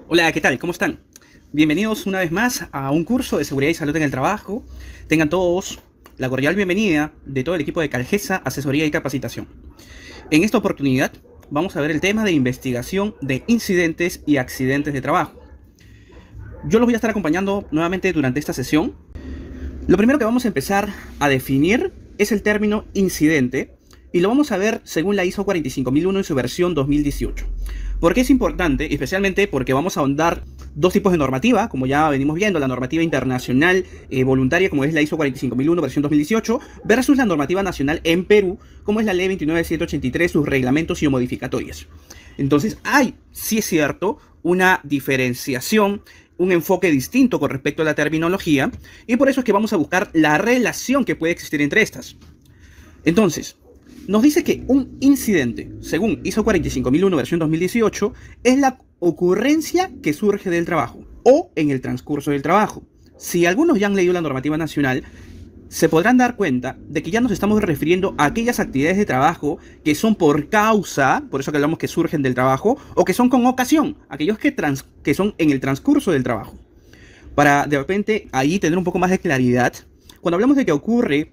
Hola, ¿qué tal? ¿Cómo están? Bienvenidos una vez más a un curso de seguridad y salud en el trabajo. Tengan todos la cordial bienvenida de todo el equipo de Calgesa, Asesoría y Capacitación. En esta oportunidad vamos a ver el tema de investigación de incidentes y accidentes de trabajo. Yo los voy a estar acompañando nuevamente durante esta sesión. Lo primero que vamos a empezar a definir es el término incidente y lo vamos a ver según la ISO 45001 en su versión 2018. ¿Por qué es importante? Especialmente porque vamos a ahondar dos tipos de normativa, como ya venimos viendo, la normativa internacional voluntaria, como es la ISO 45001 versión 2018, versus la normativa nacional en Perú, como es la ley 29783, sus reglamentos y o modificatorias. Entonces hay, sí es cierto, una diferenciación, un enfoque distinto con respecto a la terminología, y por eso es que vamos a buscar la relación que puede existir entre estas. Entonces, nos dice que un incidente, según ISO 45001 versión 2018, es la ocurrencia que surge del trabajo o en el transcurso del trabajo. Si algunos ya han leído la normativa nacional, se podrán dar cuenta de que ya nos estamos refiriendo a aquellas actividades de trabajo que son por causa, por eso que hablamos que surgen del trabajo, o que son con ocasión, aquellos que son en el transcurso del trabajo. Para de repente ahí tener un poco más de claridad, cuando hablamos de que ocurre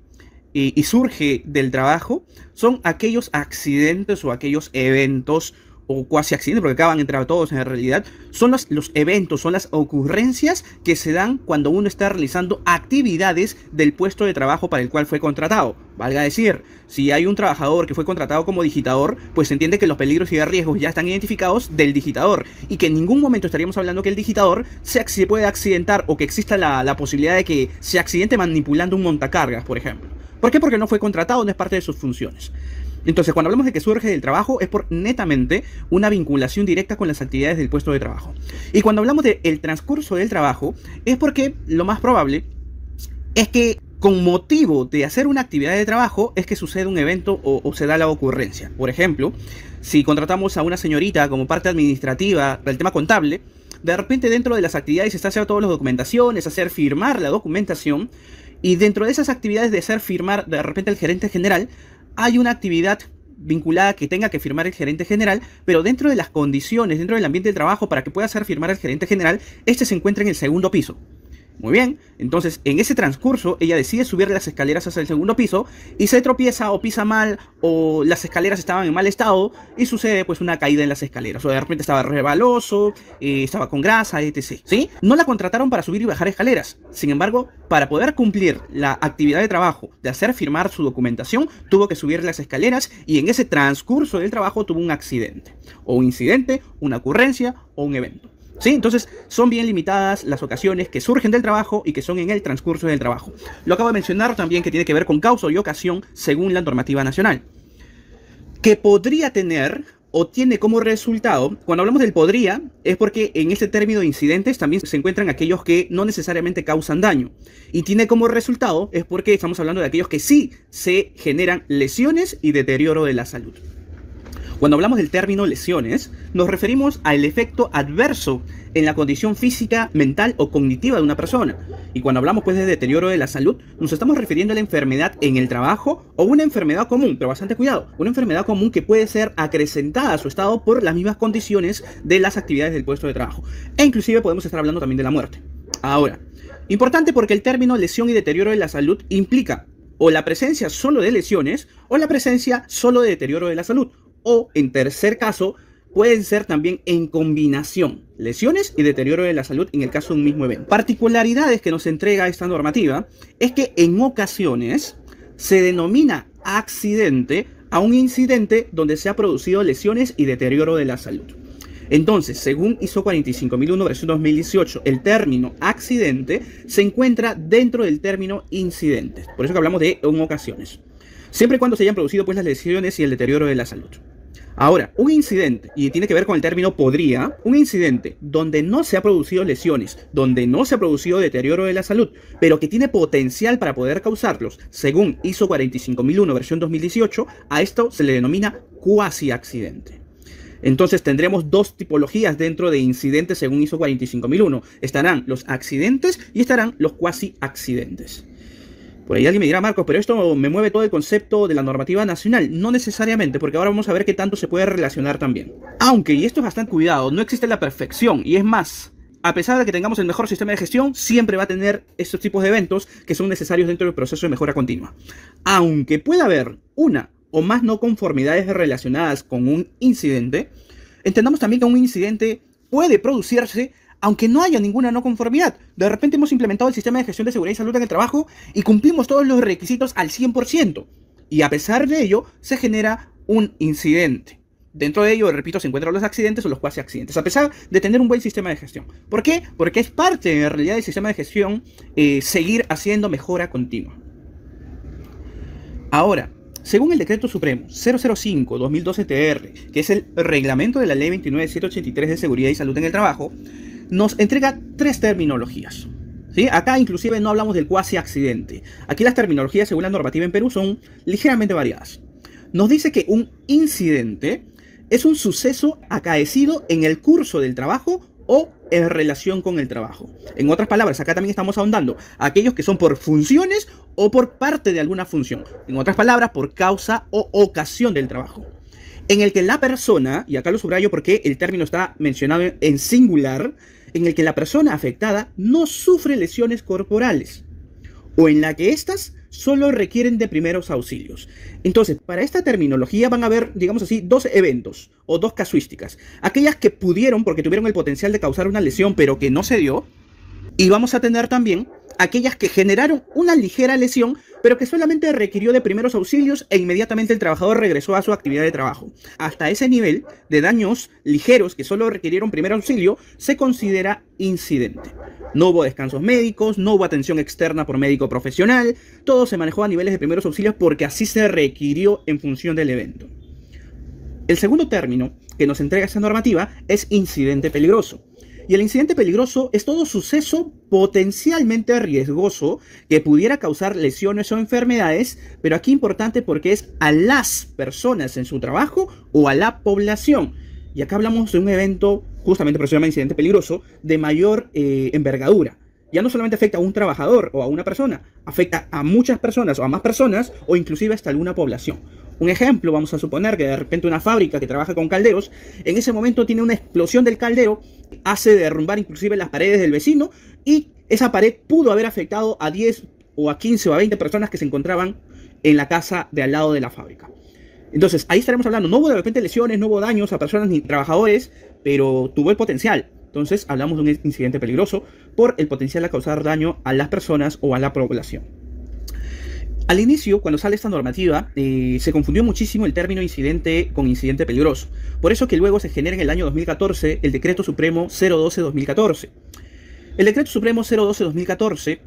y surge del trabajo, son aquellos accidentes o aquellos eventos o cuasi accidentes, porque acaban entre todos en realidad, son los eventos, son las ocurrencias que se dan cuando uno está realizando actividades del puesto de trabajo para el cual fue contratado. Valga decir, si hay un trabajador que fue contratado como digitador, pues se entiende que los peligros y riesgos ya están identificados del digitador y que en ningún momento estaríamos hablando que el digitador se puede accidentar o que exista la posibilidad de que se accidente manipulando un montacargas, por ejemplo. ¿Por qué? Porque no fue contratado, no es parte de sus funciones. Entonces, cuando hablamos de que surge del trabajo, es por netamente una vinculación directa con las actividades del puesto de trabajo. Y cuando hablamos del transcurso del trabajo, es porque lo más probable es que con motivo de hacer una actividad de trabajo es que sucede un evento o se da la ocurrencia. Por ejemplo, si contratamos a una señorita como parte administrativa del tema contable, de repente dentro de las actividades está hacer todas las documentaciones, hacer firmar la documentación, y dentro de esas actividades de hacer firmar de repente el gerente general, hay una actividad vinculada que tenga que firmar el gerente general, pero dentro de las condiciones, dentro del ambiente de trabajo para que pueda hacer firmar el gerente general, este se encuentra en el segundo piso. Muy bien, entonces en ese transcurso ella decide subir las escaleras hacia el segundo piso y se tropieza o pisa mal o las escaleras estaban en mal estado y sucede pues una caída en las escaleras o de repente estaba resbaloso, estaba con grasa, etc. ¿Sí? No la contrataron para subir y bajar escaleras, sin embargo, para poder cumplir la actividad de trabajo de hacer firmar su documentación, tuvo que subir las escaleras y en ese transcurso del trabajo tuvo un accidente o un incidente, una ocurrencia o un evento. ¿Sí? Entonces son bien limitadas las ocasiones que surgen del trabajo y que son en el transcurso del trabajo. Lo acabo de mencionar también que tiene que ver con causa y ocasión según la normativa nacional. Que podría tener o tiene como resultado, cuando hablamos del podría, es porque en este término de incidentes también se encuentran aquellos que no necesariamente causan daño. Y tiene como resultado es porque estamos hablando de aquellos que sí se generan lesiones y deterioro de la salud. Cuando hablamos del término lesiones, nos referimos al efecto adverso en la condición física, mental o cognitiva de una persona. Y cuando hablamos pues de deterioro de la salud, nos estamos refiriendo a la enfermedad en el trabajo o una enfermedad común, pero bastante cuidado, una enfermedad común que puede ser acrecentada a su estado por las mismas condiciones de las actividades del puesto de trabajo. E inclusive podemos estar hablando también de la muerte. Ahora, importante porque el término lesión y deterioro de la salud implica o la presencia solo de lesiones o la presencia solo de deterioro de la salud. O, en tercer caso, pueden ser también en combinación, lesiones y deterioro de la salud en el caso de un mismo evento. Particularidades que nos entrega esta normativa es que en ocasiones se denomina accidente a un incidente donde se ha producido lesiones y deterioro de la salud. Entonces, según ISO 45001 versión 2018, el término accidente se encuentra dentro del término incidentes. Por eso que hablamos de en ocasiones. Siempre y cuando se hayan producido pues las lesiones y el deterioro de la salud. Ahora, un incidente, y tiene que ver con el término podría, un incidente donde no se ha producido lesiones, donde no se ha producido deterioro de la salud, pero que tiene potencial para poder causarlos, según ISO 45001 versión 2018, a esto se le denomina cuasi accidente. Entonces tendremos dos tipologías dentro de incidentes según ISO 45001. Estarán los accidentes y estarán los cuasi accidentes. Por ahí alguien me dirá, Marcos, pero esto me mueve todo el concepto de la normativa nacional. No necesariamente, porque ahora vamos a ver qué tanto se puede relacionar también. Aunque, y esto es bastante cuidado, no existe la perfección, y es más, a pesar de que tengamos el mejor sistema de gestión, siempre va a tener estos tipos de eventos que son necesarios dentro del proceso de mejora continua. Aunque pueda haber una o más no conformidades relacionadas con un incidente, entendamos también que un incidente puede producirse aunque no haya ninguna no conformidad. De repente hemos implementado el sistema de gestión de seguridad y salud en el trabajo y cumplimos todos los requisitos al 100%. Y a pesar de ello, se genera un incidente. Dentro de ello, repito, se encuentran los accidentes o los cuasi accidentes, a pesar de tener un buen sistema de gestión. ¿Por qué? Porque es parte, en realidad, del sistema de gestión seguir haciendo mejora continua. Ahora, según el Decreto Supremo 005-2012-TR, que es el reglamento de la Ley 29.783 de Seguridad y Salud en el Trabajo, nos entrega tres terminologías. ¿Sí? Acá inclusive no hablamos del cuasi accidente. Aquí las terminologías según la normativa en Perú son ligeramente variadas. Nos dice que un incidente es un suceso acaecido en el curso del trabajo o en relación con el trabajo. En otras palabras, acá también estamos ahondando aquellos que son por funciones o por parte de alguna función. En otras palabras, por causa o ocasión del trabajo. En el que la persona, y acá lo subrayo porque el término está mencionado en singular, en el que la persona afectada no sufre lesiones corporales, o en la que éstas solo requieren de primeros auxilios. Entonces, para esta terminología van a haber, digamos así, dos eventos o dos casuísticas. Aquellas que pudieron, porque tuvieron el potencial de causar una lesión, pero que no se dio. Y vamos a tener también aquellas que generaron una ligera lesión, pero que solamente requirió de primeros auxilios e inmediatamente el trabajador regresó a su actividad de trabajo. Hasta ese nivel de daños ligeros que solo requirieron primer auxilio se considera incidente. No hubo descansos médicos, no hubo atención externa por médico profesional, todo se manejó a niveles de primeros auxilios porque así se requirió en función del evento. El segundo término que nos entrega esta normativa es incidente peligroso. Y el incidente peligroso es todo suceso potencialmente riesgoso que pudiera causar lesiones o enfermedades, pero aquí importante porque es a las personas en su trabajo o a la población. Y acá hablamos de un evento, justamente por eso se llama incidente peligroso, de mayor envergadura. Ya no solamente afecta a un trabajador o a una persona, afecta a muchas personas o a más personas o inclusive hasta alguna población. Un ejemplo, vamos a suponer que de repente una fábrica que trabaja con calderos, en ese momento tiene una explosión del caldero, hace derrumbar inclusive las paredes del vecino y esa pared pudo haber afectado a 10 o a 15 o a 20 personas que se encontraban en la casa de al lado de la fábrica. Entonces, ahí estaremos hablando, no hubo de repente lesiones, no hubo daños a personas ni trabajadores, pero tuvo el potencial. Entonces, hablamos de un incidente peligroso por el potencial de causar daño a las personas o a la población. Al inicio, cuando sale esta normativa, se confundió muchísimo el término incidente con incidente peligroso. Por eso que luego se genera en el año 2014 el Decreto Supremo 012-2014. El Decreto Supremo 012-2014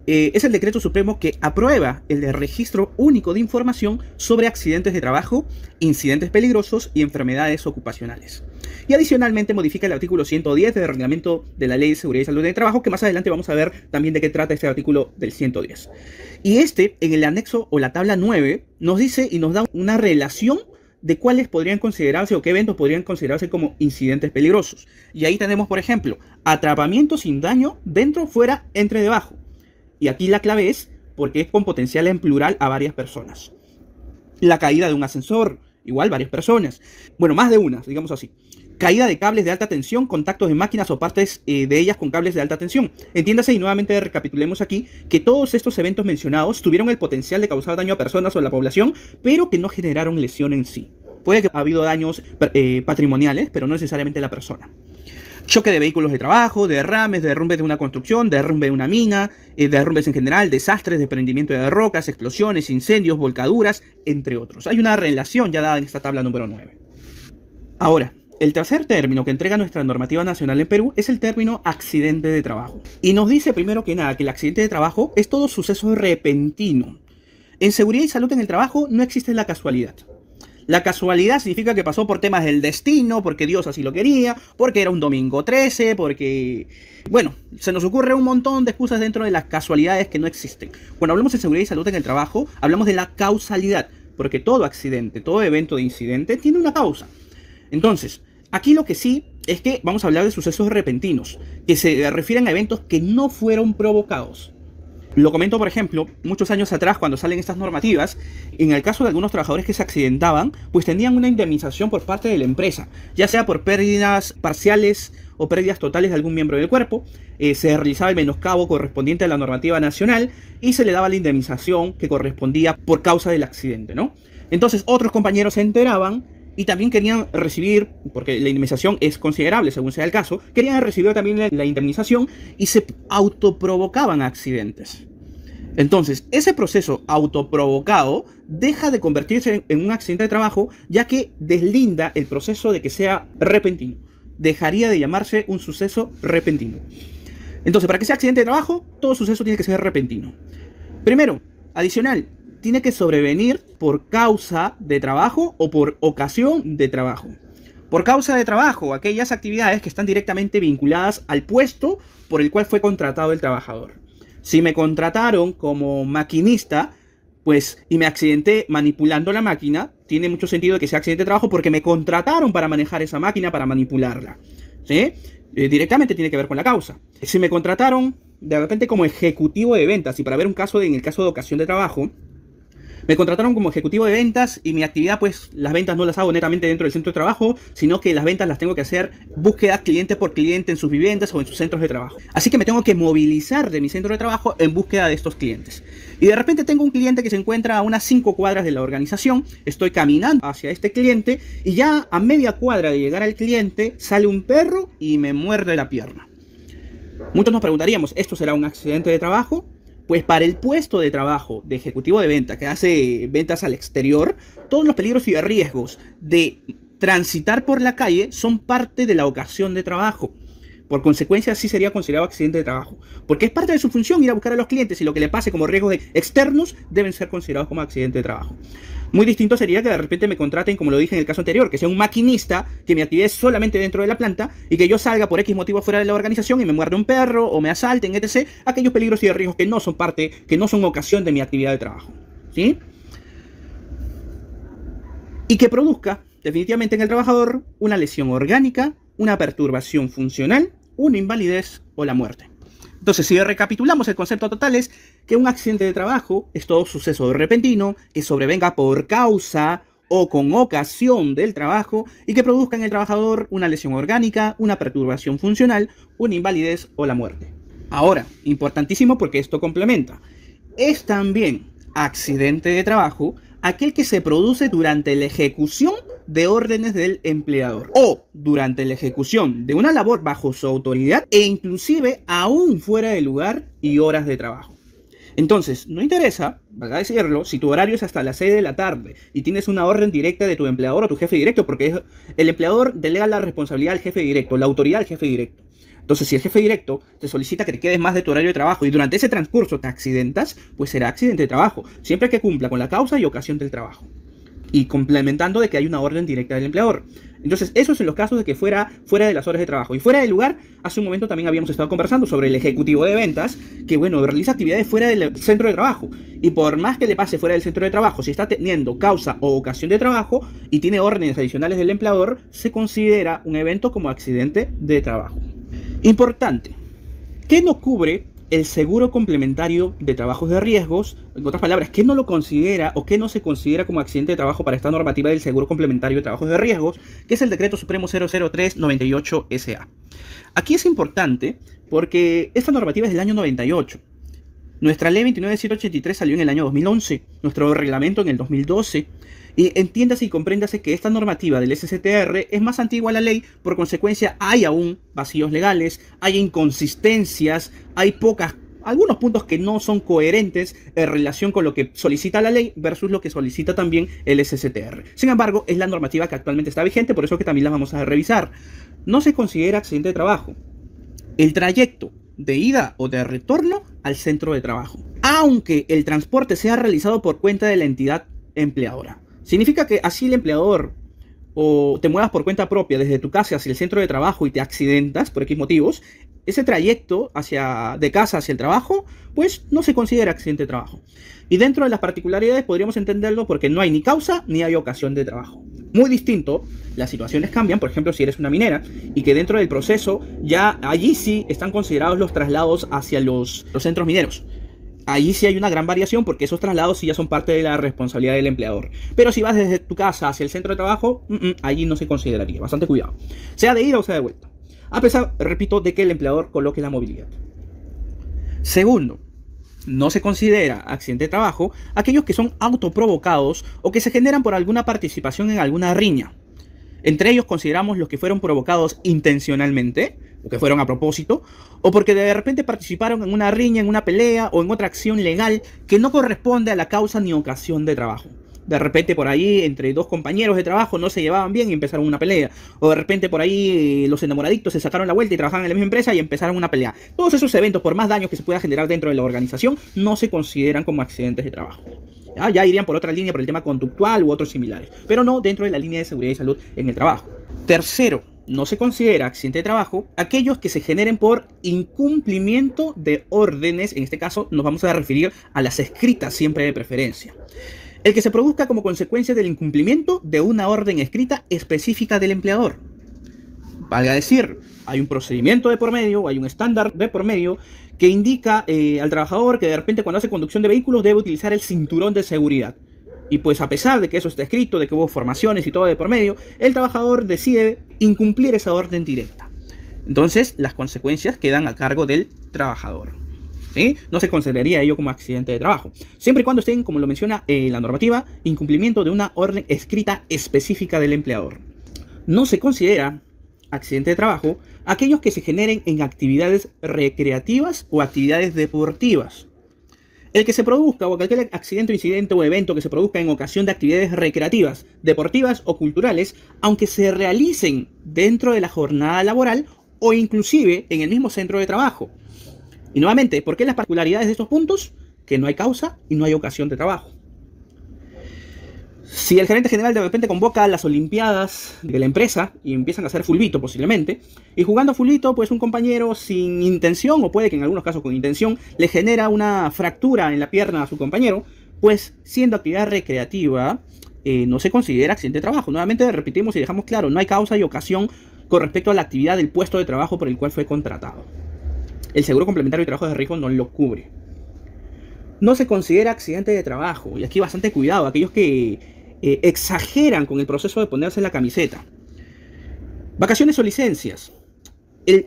es el decreto supremo que aprueba el registro único de información sobre accidentes de trabajo, incidentes peligrosos y enfermedades ocupacionales. Y adicionalmente modifica el artículo 110 del reglamento de la Ley de Seguridad y Salud en el Trabajo, que más adelante vamos a ver también de qué trata este artículo del 110. Y en el anexo o la tabla 9, nos dice y nos da una relación de cuáles podrían considerarse o qué eventos podrían considerarse como incidentes peligrosos. Y ahí tenemos, por ejemplo, atrapamiento sin daño dentro, fuera, entre, debajo. Y aquí la clave es porque es con potencial en plural a varias personas. La caída de un ascensor, igual varias personas. Bueno, más de una, digamos así. Caída de cables de alta tensión, contactos de máquinas o partes de ellas con cables de alta tensión. Entiéndase y nuevamente recapitulemos aquí que todos estos eventos mencionados tuvieron el potencial de causar daño a personas o a la población, pero que no generaron lesión en sí. Puede que ha habido daños patrimoniales, pero no necesariamente a la persona. Choque de vehículos de trabajo, derrames, derrumbes de una construcción, derrumbe de una mina, derrumbes en general, desastres, desprendimiento de rocas, explosiones, incendios, volcaduras, entre otros. Hay una relación ya dada en esta tabla número 9. Ahora, el tercer término que entrega nuestra normativa nacional en Perú es el término accidente de trabajo. Y nos dice primero que nada que el accidente de trabajo es todo suceso repentino. En seguridad y salud en el trabajo no existe la casualidad. La casualidad significa que pasó por temas del destino, porque Dios así lo quería, porque era un domingo 13, porque... Bueno, se nos ocurre un montón de excusas dentro de las casualidades que no existen. Cuando hablamos de seguridad y salud en el trabajo, hablamos de la causalidad, porque todo accidente, todo evento de incidente tiene una causa. Entonces, aquí lo que sí es que vamos a hablar de sucesos repentinos, que se refieren a eventos que no fueron provocados. Lo comento, por ejemplo, muchos años atrás, cuando salen estas normativas, en el caso de algunos trabajadores que se accidentaban, pues tenían una indemnización por parte de la empresa, ya sea por pérdidas parciales o pérdidas totales de algún miembro del cuerpo. Se realizaba el menoscabo correspondiente a la normativa nacional y se le daba la indemnización que correspondía por causa del accidente, ¿no? Entonces otros compañeros se enteraban y también querían recibir, porque la indemnización es considerable según sea el caso, querían recibir también la indemnización y se autoprovocaban accidentes. Entonces, ese proceso autoprovocado deja de convertirse en un accidente de trabajo, ya que deslinda el proceso de que sea repentino. Dejaría de llamarse un suceso repentino. Entonces, para que sea accidente de trabajo, todo suceso tiene que ser repentino. Primero, adicional, tiene que sobrevenir por causa de trabajo o por ocasión de trabajo. Por causa de trabajo, aquellas actividades que están directamente vinculadas al puesto por el cual fue contratado el trabajador. Si me contrataron como maquinista, pues, y me accidenté manipulando la máquina, tiene mucho sentido que sea accidente de trabajo porque me contrataron para manejar esa máquina, para manipularla, ¿sí? Directamente tiene que ver con la causa. Si me contrataron de repente como ejecutivo de ventas, y para ver un caso en el caso de ocasión de trabajo, me contrataron como ejecutivo de ventas y mi actividad, pues las ventas no las hago netamente dentro del centro de trabajo, sino que las ventas las tengo que hacer búsqueda cliente por cliente en sus viviendas o en sus centros de trabajo. Así que me tengo que movilizar de mi centro de trabajo en búsqueda de estos clientes. Y de repente tengo un cliente que se encuentra a unas 5 cuadras de la organización, estoy caminando hacia este cliente y ya a media cuadra de llegar al cliente sale un perro y me muerde la pierna. Muchos nos preguntaríamos, ¿esto será un accidente de trabajo? Pues para el puesto de trabajo de ejecutivo de venta que hace ventas al exterior, todos los peligros y riesgos de transitar por la calle son parte de la ocasión de trabajo. Por consecuencia, sí sería considerado accidente de trabajo. Porque es parte de su función ir a buscar a los clientes y lo que le pase como riesgos externos deben ser considerados como accidente de trabajo. Muy distinto sería que de repente me contraten, como lo dije en el caso anterior, que sea un maquinista, que mi actividad es solamente dentro de la planta y que yo salga por X motivo fuera de la organización y me muerde un perro o me asalten, etc. Aquellos peligros y riesgos que no son parte, que no son ocasión de mi actividad de trabajo, ¿sí? Y que produzca definitivamente en el trabajador una lesión orgánica, una perturbación funcional, una invalidez o la muerte. Entonces, si recapitulamos, el concepto total es que un accidente de trabajo es todo suceso repentino que sobrevenga por causa o con ocasión del trabajo y que produzca en el trabajador una lesión orgánica, una perturbación funcional, una invalidez o la muerte. Ahora, importantísimo porque esto complementa, es también accidente de trabajo aquel que se produce durante la ejecución de órdenes del empleador o durante la ejecución de una labor bajo su autoridad e inclusive aún fuera de lugar y horas de trabajo. Entonces, no interesa, valga decirlo, si tu horario es hasta las 6 de la tarde y tienes una orden directa de tu empleador o tu jefe directo, porque el empleador delega la responsabilidad al jefe directo, la autoridad al jefe directo. Entonces, si el jefe directo te solicita que te quedes más de tu horario de trabajo y durante ese transcurso te accidentas, pues será accidente de trabajo, siempre que cumpla con la causa y ocasión del trabajo. Y complementando de que hay una orden directa del empleador. Entonces, eso es en los casos de que fuera de las horas de trabajo. Y fuera del lugar, hace un momento también habíamos estado conversando sobre el ejecutivo de ventas, que bueno, realiza actividades fuera del centro de trabajo. Y por más que le pase fuera del centro de trabajo, si está teniendo causa o ocasión de trabajo y tiene órdenes adicionales del empleador, se considera un evento como accidente de trabajo. Importante, ¿qué no cubre el seguro complementario de trabajos de riesgos? En otras palabras, ¿qué no lo considera o qué no se considera como accidente de trabajo para esta normativa del seguro complementario de trabajos de riesgos, que es el Decreto Supremo 00398 SA? Aquí es importante porque esta normativa es del año 98. Nuestra ley 29783 salió en el año 2011, nuestro reglamento en el 2012. Y entiéndase y compréndase que esta normativa del SCTR es más antigua a la ley, por consecuencia hay aún vacíos legales, hay inconsistencias, hay algunos puntos que no son coherentes en relación con lo que solicita la ley versus lo que solicita también el SCTR. Sin embargo, es la normativa que actualmente está vigente, por eso que también la vamos a revisar. No se considera accidente de trabajo el trayecto de ida o de retorno al centro de trabajo, aunque el transporte sea realizado por cuenta de la entidad empleadora. Significa que así el empleador o te muevas por cuenta propia desde tu casa hacia el centro de trabajo y te accidentas por X motivos, ese trayecto de casa hacia el trabajo, pues no se considera accidente de trabajo. Y dentro de las particularidades podríamos entenderlo porque no hay ni causa ni hay ocasión de trabajo. Muy distinto, las situaciones cambian, por ejemplo, si eres una minera y que dentro del proceso ya allí sí están considerados los traslados hacia los centros mineros. Ahí sí hay una gran variación porque esos traslados sí ya son parte de la responsabilidad del empleador. Pero si vas desde tu casa hacia el centro de trabajo, allí no se consideraría. Bastante cuidado. Sea de ida o sea de vuelta. A pesar, repito, de que el empleador coloque la movilidad. Segundo, no se considera accidente de trabajo aquellos que son autoprovocados o que se generan por alguna participación en alguna riña. Entre ellos consideramos los que fueron provocados intencionalmente, o que fueron a propósito, o porque de repente participaron en una riña, en una pelea o en otra acción legal que no corresponde a la causa ni ocasión de trabajo. De repente por ahí entre dos compañeros de trabajo no se llevaban bien y empezaron una pelea. O de repente por ahí los enamoraditos se sacaron la vuelta y trabajaban en la misma empresa y empezaron una pelea. Todos esos eventos, por más daños que se pueda generar dentro de la organización, no se consideran como accidentes de trabajo. Ya irían por otra línea, por el tema conductual u otros similares, pero no dentro de la línea de seguridad y salud en el trabajo. Tercero, no se considera accidente de trabajo aquellos que se generen por incumplimiento de órdenes. En este caso nos vamos a referir a las escritas siempre de preferencia. El que se produzca como consecuencia del incumplimiento de una orden escrita específica del empleador. Valga decir, hay un procedimiento de por medio, hay un estándar de por medio que indica al trabajador que de repente cuando hace conducción de vehículos debe utilizar el cinturón de seguridad. Y pues a pesar de que eso está escrito, de que hubo formaciones y todo de por medio, el trabajador decide incumplir esa orden directa. Entonces las consecuencias quedan a cargo del trabajador. ¿Sí? No se consideraría ello como accidente de trabajo, siempre y cuando estén, como lo menciona la normativa, incumplimiento de una orden escrita específica del empleador. No se considera accidente de trabajo aquellos que se generen en actividades recreativas o actividades deportivas. El que se produzca o cualquier accidente, incidente o evento que se produzca en ocasión de actividades recreativas, deportivas o culturales, aunque se realicen dentro de la jornada laboral o inclusive en el mismo centro de trabajo. Y nuevamente, ¿por qué las particularidades de estos puntos? Que no hay causa y no hay ocasión de trabajo. Si el gerente general de repente convoca a las olimpiadas de la empresa y empiezan a hacer fulbito posiblemente, y jugando fulbito, pues un compañero sin intención, o puede que en algunos casos con intención, le genera una fractura en la pierna a su compañero, pues siendo actividad recreativa, no se considera accidente de trabajo. Nuevamente repetimos y dejamos claro, no hay causa y ocasión con respecto a la actividad del puesto de trabajo por el cual fue contratado. El seguro complementario de trabajo de riesgo no lo cubre. No se considera accidente de trabajo, y aquí bastante cuidado, aquellos que exageran con el proceso de ponerse la camiseta. Vacaciones o licencias.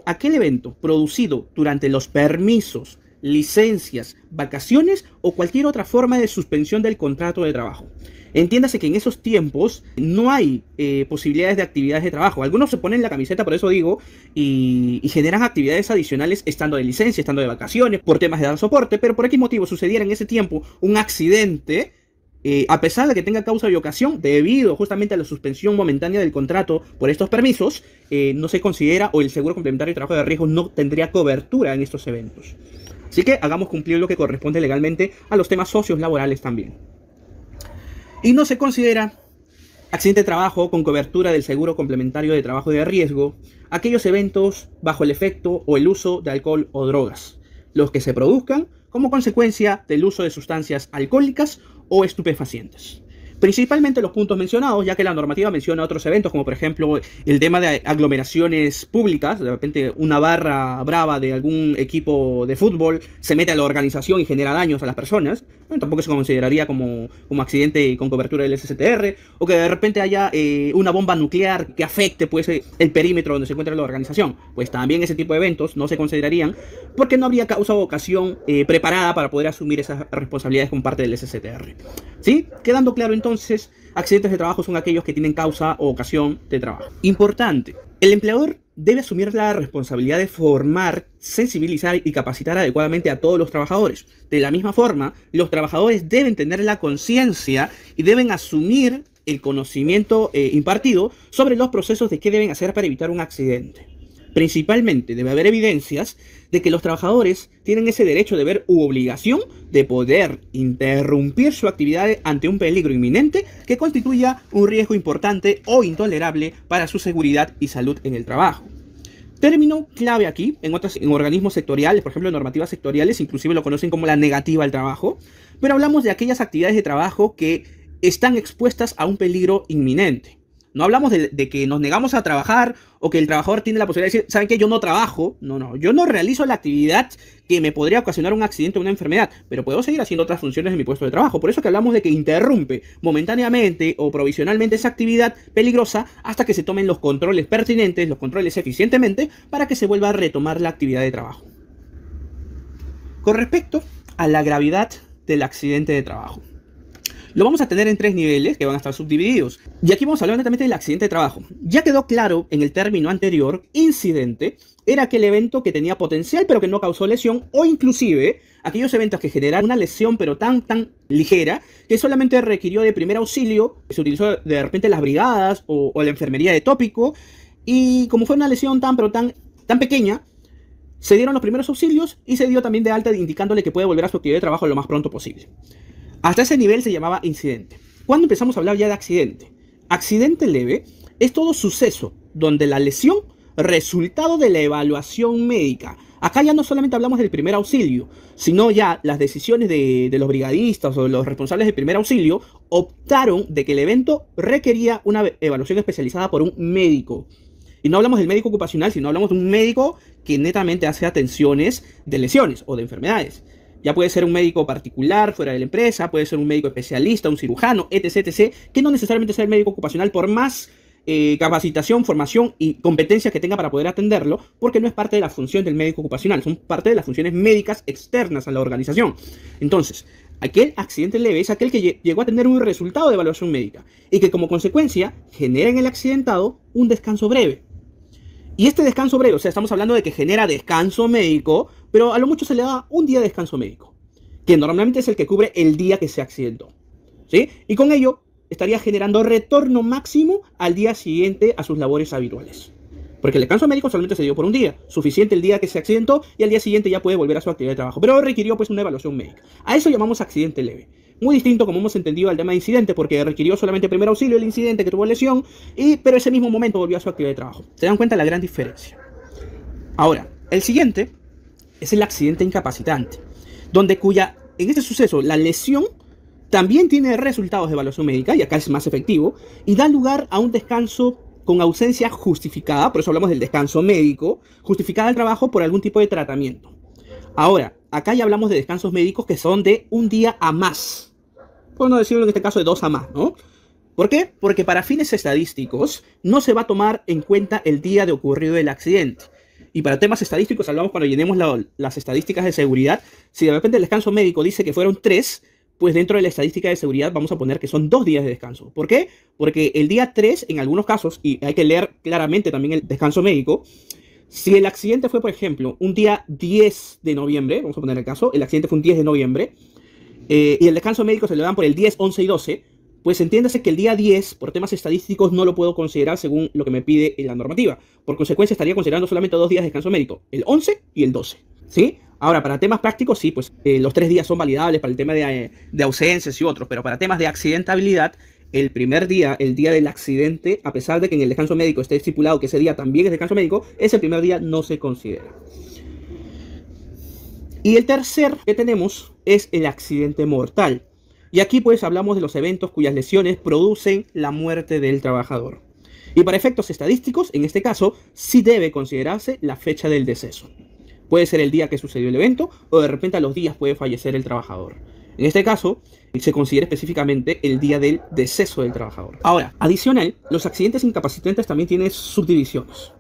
Aquel evento producido durante los permisos, licencias, vacaciones o cualquier otra forma de suspensión del contrato de trabajo. Entiéndase que en esos tiempos no hay posibilidades de actividades de trabajo. Algunos se ponen la camiseta, por eso digo, y generan actividades adicionales estando de licencia, estando de vacaciones, por temas de dar soporte, pero por X motivo sucediera en ese tiempo un accidente, a pesar de que tenga causa y ocasión, debido justamente a la suspensión momentánea del contrato por estos permisos, no se considera, o el seguro complementario de trabajo de riesgo no tendría cobertura en estos eventos. Así que hagamos cumplir lo que corresponde legalmente a los temas socios laborales también. Y no se considera accidente de trabajo con cobertura del seguro complementario de trabajo de riesgo aquellos eventos bajo el efecto o el uso de alcohol o drogas, los que se produzcan como consecuencia del uso de sustancias alcohólicas o estupefacientes. Principalmente los puntos mencionados, ya que la normativa menciona otros eventos, como por ejemplo el tema de aglomeraciones públicas. De repente una barra brava de algún equipo de fútbol se mete a la organización y genera daños a las personas. Bueno, tampoco se consideraría como accidente con cobertura del SSTR. O que de repente haya una bomba nuclear que afecte pues, el perímetro donde se encuentra la organización. Pues también ese tipo de eventos no se considerarían porque no habría causa o ocasión preparada para poder asumir esas responsabilidades como parte del SSTR. ¿Sí? Quedando claro entonces, accidentes de trabajo son aquellos que tienen causa o ocasión de trabajo. Importante, el empleador debe asumir la responsabilidad de formar, sensibilizar y capacitar adecuadamente a todos los trabajadores. De la misma forma, los trabajadores deben tener la conciencia y deben asumir el conocimiento impartido sobre los procesos de qué deben hacer para evitar un accidente. Principalmente debe haber evidencias de que los trabajadores tienen ese derecho, deber u obligación de poder interrumpir su actividad ante un peligro inminente que constituya un riesgo importante o intolerable para su seguridad y salud en el trabajo. Término clave aquí, en organismos sectoriales, por ejemplo en normativas sectoriales, inclusive lo conocen como la negativa al trabajo, pero hablamos de aquellas actividades de trabajo que están expuestas a un peligro inminente. No hablamos de que nos negamos a trabajar o que el trabajador tiene la posibilidad de decir, ¿saben qué? Yo no trabajo. No, yo no realizo la actividad que me podría ocasionar un accidente o una enfermedad, pero puedo seguir haciendo otras funciones en mi puesto de trabajo. Por eso que hablamos de que interrumpe momentáneamente o provisionalmente esa actividad peligrosa hasta que se tomen los controles pertinentes, los controles eficientemente, para que se vuelva a retomar la actividad de trabajo. Con respecto a la gravedad del accidente de trabajo, lo vamos a tener en 3 niveles que van a estar subdivididos. Y aquí vamos a hablar netamente del accidente de trabajo. Ya quedó claro en el término anterior, incidente era aquel evento que tenía potencial pero que no causó lesión, o inclusive aquellos eventos que generaron una lesión pero tan ligera que solamente requirió de primer auxilio, que se utilizó de repente en las brigadas o la enfermería de tópico, y como fue una lesión tan pequeña, se dieron los primeros auxilios y se dio también de alta indicándole que puede volver a su actividad de trabajo lo más pronto posible. Hasta ese nivel se llamaba incidente. ¿Cuándo empezamos a hablar ya de accidente? Accidente leve es todo suceso donde la lesión, resultado de la evaluación médica. Acá ya no solamente hablamos del primer auxilio, sino ya las decisiones de los brigadistas o de los responsables del primer auxilio optaron de que el evento requería una evaluación especializada por un médico. Y no hablamos del médico ocupacional, sino hablamos de un médico que netamente hace atenciones de lesiones o de enfermedades. Ya puede ser un médico particular fuera de la empresa, puede ser un médico especialista, un cirujano, etc, que no necesariamente sea el médico ocupacional por más capacitación, formación y competencias que tenga para poder atenderlo, porque no es parte de la función del médico ocupacional, son parte de las funciones médicas externas a la organización. Entonces, aquel accidente leve es aquel que llegó a tener un resultado de evaluación médica y que como consecuencia genera en el accidentado un descanso breve. Y este descanso breve, o sea, estamos hablando de que genera descanso médico, pero a lo mucho se le da un día de descanso médico, que normalmente es el que cubre el día que se accidentó, ¿sí? Y con ello estaría generando retorno máximo al día siguiente a sus labores habituales. Porque el descanso médico solamente se dio por un día, suficiente el día que se accidentó y al día siguiente ya puede volver a su actividad de trabajo, pero requirió pues una evaluación médica. A eso llamamos accidente leve. Muy distinto como hemos entendido al tema de incidente, porque requirió solamente primer auxilio el incidente que tuvo lesión, pero ese mismo momento volvió a su actividad de trabajo. ¿Se dan cuenta de la gran diferencia? Ahora, el siguiente es el accidente incapacitante, en este suceso la lesión también tiene resultados de evaluación médica, y acá es más efectivo, y da lugar a un descanso con ausencia justificada, por eso hablamos del descanso médico, justificada al trabajo por algún tipo de tratamiento. Ahora, acá ya hablamos de descansos médicos que son de un día a más. Por no decirlo en este caso de 2 a más, ¿no? ¿Por qué? Porque para fines estadísticos no se va a tomar en cuenta el día de ocurrido el accidente. Y para temas estadísticos hablamos cuando llenemos las estadísticas de seguridad. Si de repente el descanso médico dice que fueron 3, pues dentro de la estadística de seguridad vamos a poner que son 2 días de descanso. ¿Por qué? Porque el día 3, en algunos casos, y hay que leer claramente también el descanso médico, si el accidente fue, por ejemplo, un día 10 de noviembre, vamos a poner el caso, el accidente fue un 10 de noviembre, y el descanso médico se le dan por el 10, 11 y 12, pues entiéndase que el día 10, por temas estadísticos, no lo puedo considerar según lo que me pide la normativa. Por consecuencia, estaría considerando solamente 2 días de descanso médico, el 11 y el 12, ¿sí? Ahora, para temas prácticos, sí, pues los 3 días son validables para el tema de ausencias y otros, pero para temas de accidentabilidad, el primer día, el día del accidente, a pesar de que en el descanso médico esté estipulado que ese día también es descanso médico, ese primer día no se considera. Y el tercer que tenemos es el accidente mortal. Y aquí pues hablamos de los eventos cuyas lesiones producen la muerte del trabajador. Y para efectos estadísticos, en este caso, sí debe considerarse la fecha del deceso. Puede ser el día que sucedió el evento o de repente a los días puede fallecer el trabajador. En este caso, se considera específicamente el día del deceso del trabajador. Ahora, adicional, los accidentes incapacitantes también tienen subdivisiones.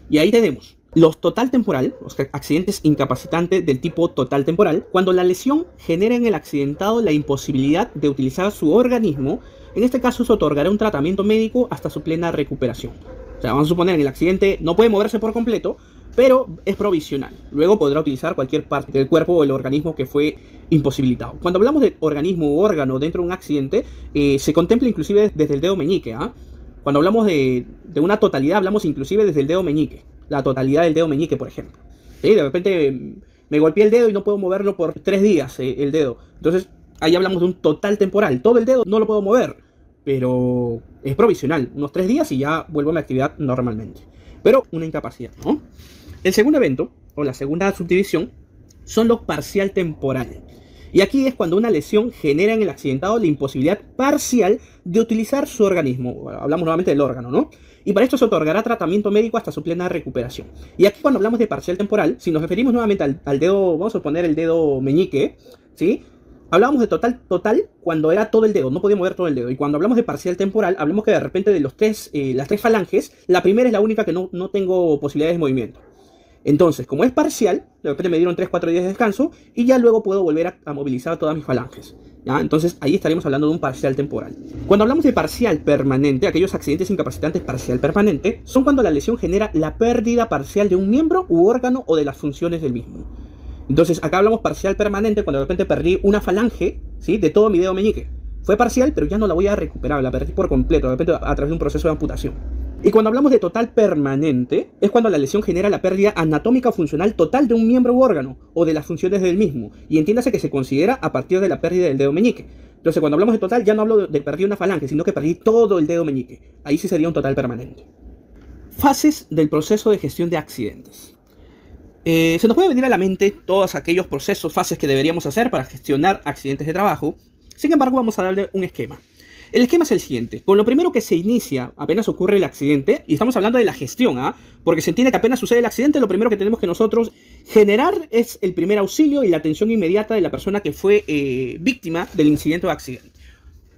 Y ahí tenemos los total temporal, los accidentes incapacitantes del tipo total temporal, cuando la lesión genera en el accidentado la imposibilidad de utilizar su organismo. En este caso se otorgará un tratamiento médico hasta su plena recuperación. O sea, vamos a suponer que el accidente no puede moverse por completo, pero es provisional. Luego podrá utilizar cualquier parte del cuerpo o el organismo que fue imposibilitado. Cuando hablamos de organismo o órgano dentro de un accidente, se contempla inclusive desde el dedo meñique. Cuando hablamos de una totalidad, hablamos inclusive desde el dedo meñique. La totalidad del dedo meñique, por ejemplo. ¿Sí? De repente me golpeé el dedo y no puedo moverlo por 3 días, el dedo. Entonces, ahí hablamos de un total temporal. Todo el dedo no lo puedo mover, pero es provisional. Unos 3 días y ya vuelvo a mi actividad normalmente. Pero una incapacidad, ¿no? El segundo evento, o la segunda subdivisión, son los parcial temporal. Y aquí es cuando una lesión genera en el accidentado la imposibilidad parcial de utilizar su organismo. Hablamos nuevamente del órgano, ¿no? Y para esto se otorgará tratamiento médico hasta su plena recuperación. Y aquí cuando hablamos de parcial temporal, si nos referimos nuevamente al dedo, vamos a poner el dedo meñique, ¿sí? Hablábamos de total cuando era todo el dedo, no podíamos mover todo el dedo. Y cuando hablamos de parcial temporal, hablamos que de repente de las tres falanges, la primera es la única que no tengo posibilidades de movimiento. Entonces, como es parcial, de repente me dieron 3-4 días de descanso y ya luego puedo volver a movilizar todas mis falanges, ¿ya? Entonces ahí estaríamos hablando de un parcial temporal. Cuando hablamos de parcial permanente, aquellos accidentes incapacitantes parcial permanente, son cuando la lesión genera la pérdida parcial de un miembro u órgano o de las funciones del mismo. Entonces acá hablamos parcial permanente cuando de repente perdí una falange, ¿sí?, de todo mi dedo meñique. Fue parcial, pero ya no la voy a recuperar, la perdí por completo, de repente a través de un proceso de amputación. Y cuando hablamos de total permanente, es cuando la lesión genera la pérdida anatómica o funcional total de un miembro u órgano, o de las funciones del mismo, y entiéndase que se considera a partir de la pérdida del dedo meñique. Entonces cuando hablamos de total, ya no hablo de perdí una falange, sino que perdí todo el dedo meñique. Ahí sí sería un total permanente. Fases del proceso de gestión de accidentes. Se nos puede venir a la mente todos aquellos procesos, fases que deberíamos hacer para gestionar accidentes de trabajo. Sin embargo, vamos a darle un esquema. El esquema es el siguiente. Con lo primero que se inicia, apenas ocurre el accidente, y estamos hablando de la gestión, porque se entiende que apenas sucede el accidente, lo primero que tenemos que nosotros generar es el primer auxilio y la atención inmediata de la persona que fue víctima del incidente o accidente.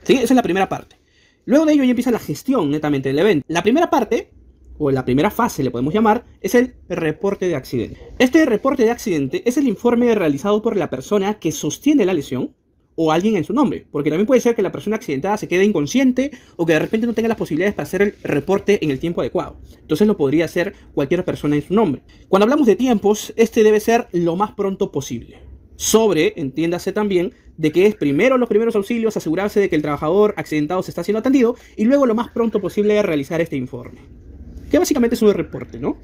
¿Sí? Esa es la primera parte. Luego de ello ya empieza la gestión netamente del evento. La primera parte, o la primera fase le podemos llamar, es el reporte de accidente. Este reporte de accidente es el informe realizado por la persona que sostiene la lesión, o alguien en su nombre, porque también puede ser que la persona accidentada se quede inconsciente o que de repente no tenga las posibilidades para hacer el reporte en el tiempo adecuado. Entonces lo podría hacer cualquier persona en su nombre. Cuando hablamos de tiempos, este debe ser lo más pronto posible. Entiéndase también, de que es primero los primeros auxilios, asegurarse de que el trabajador accidentado se está siendo atendido y luego lo más pronto posible realizar este informe. Que básicamente es un reporte, ¿no?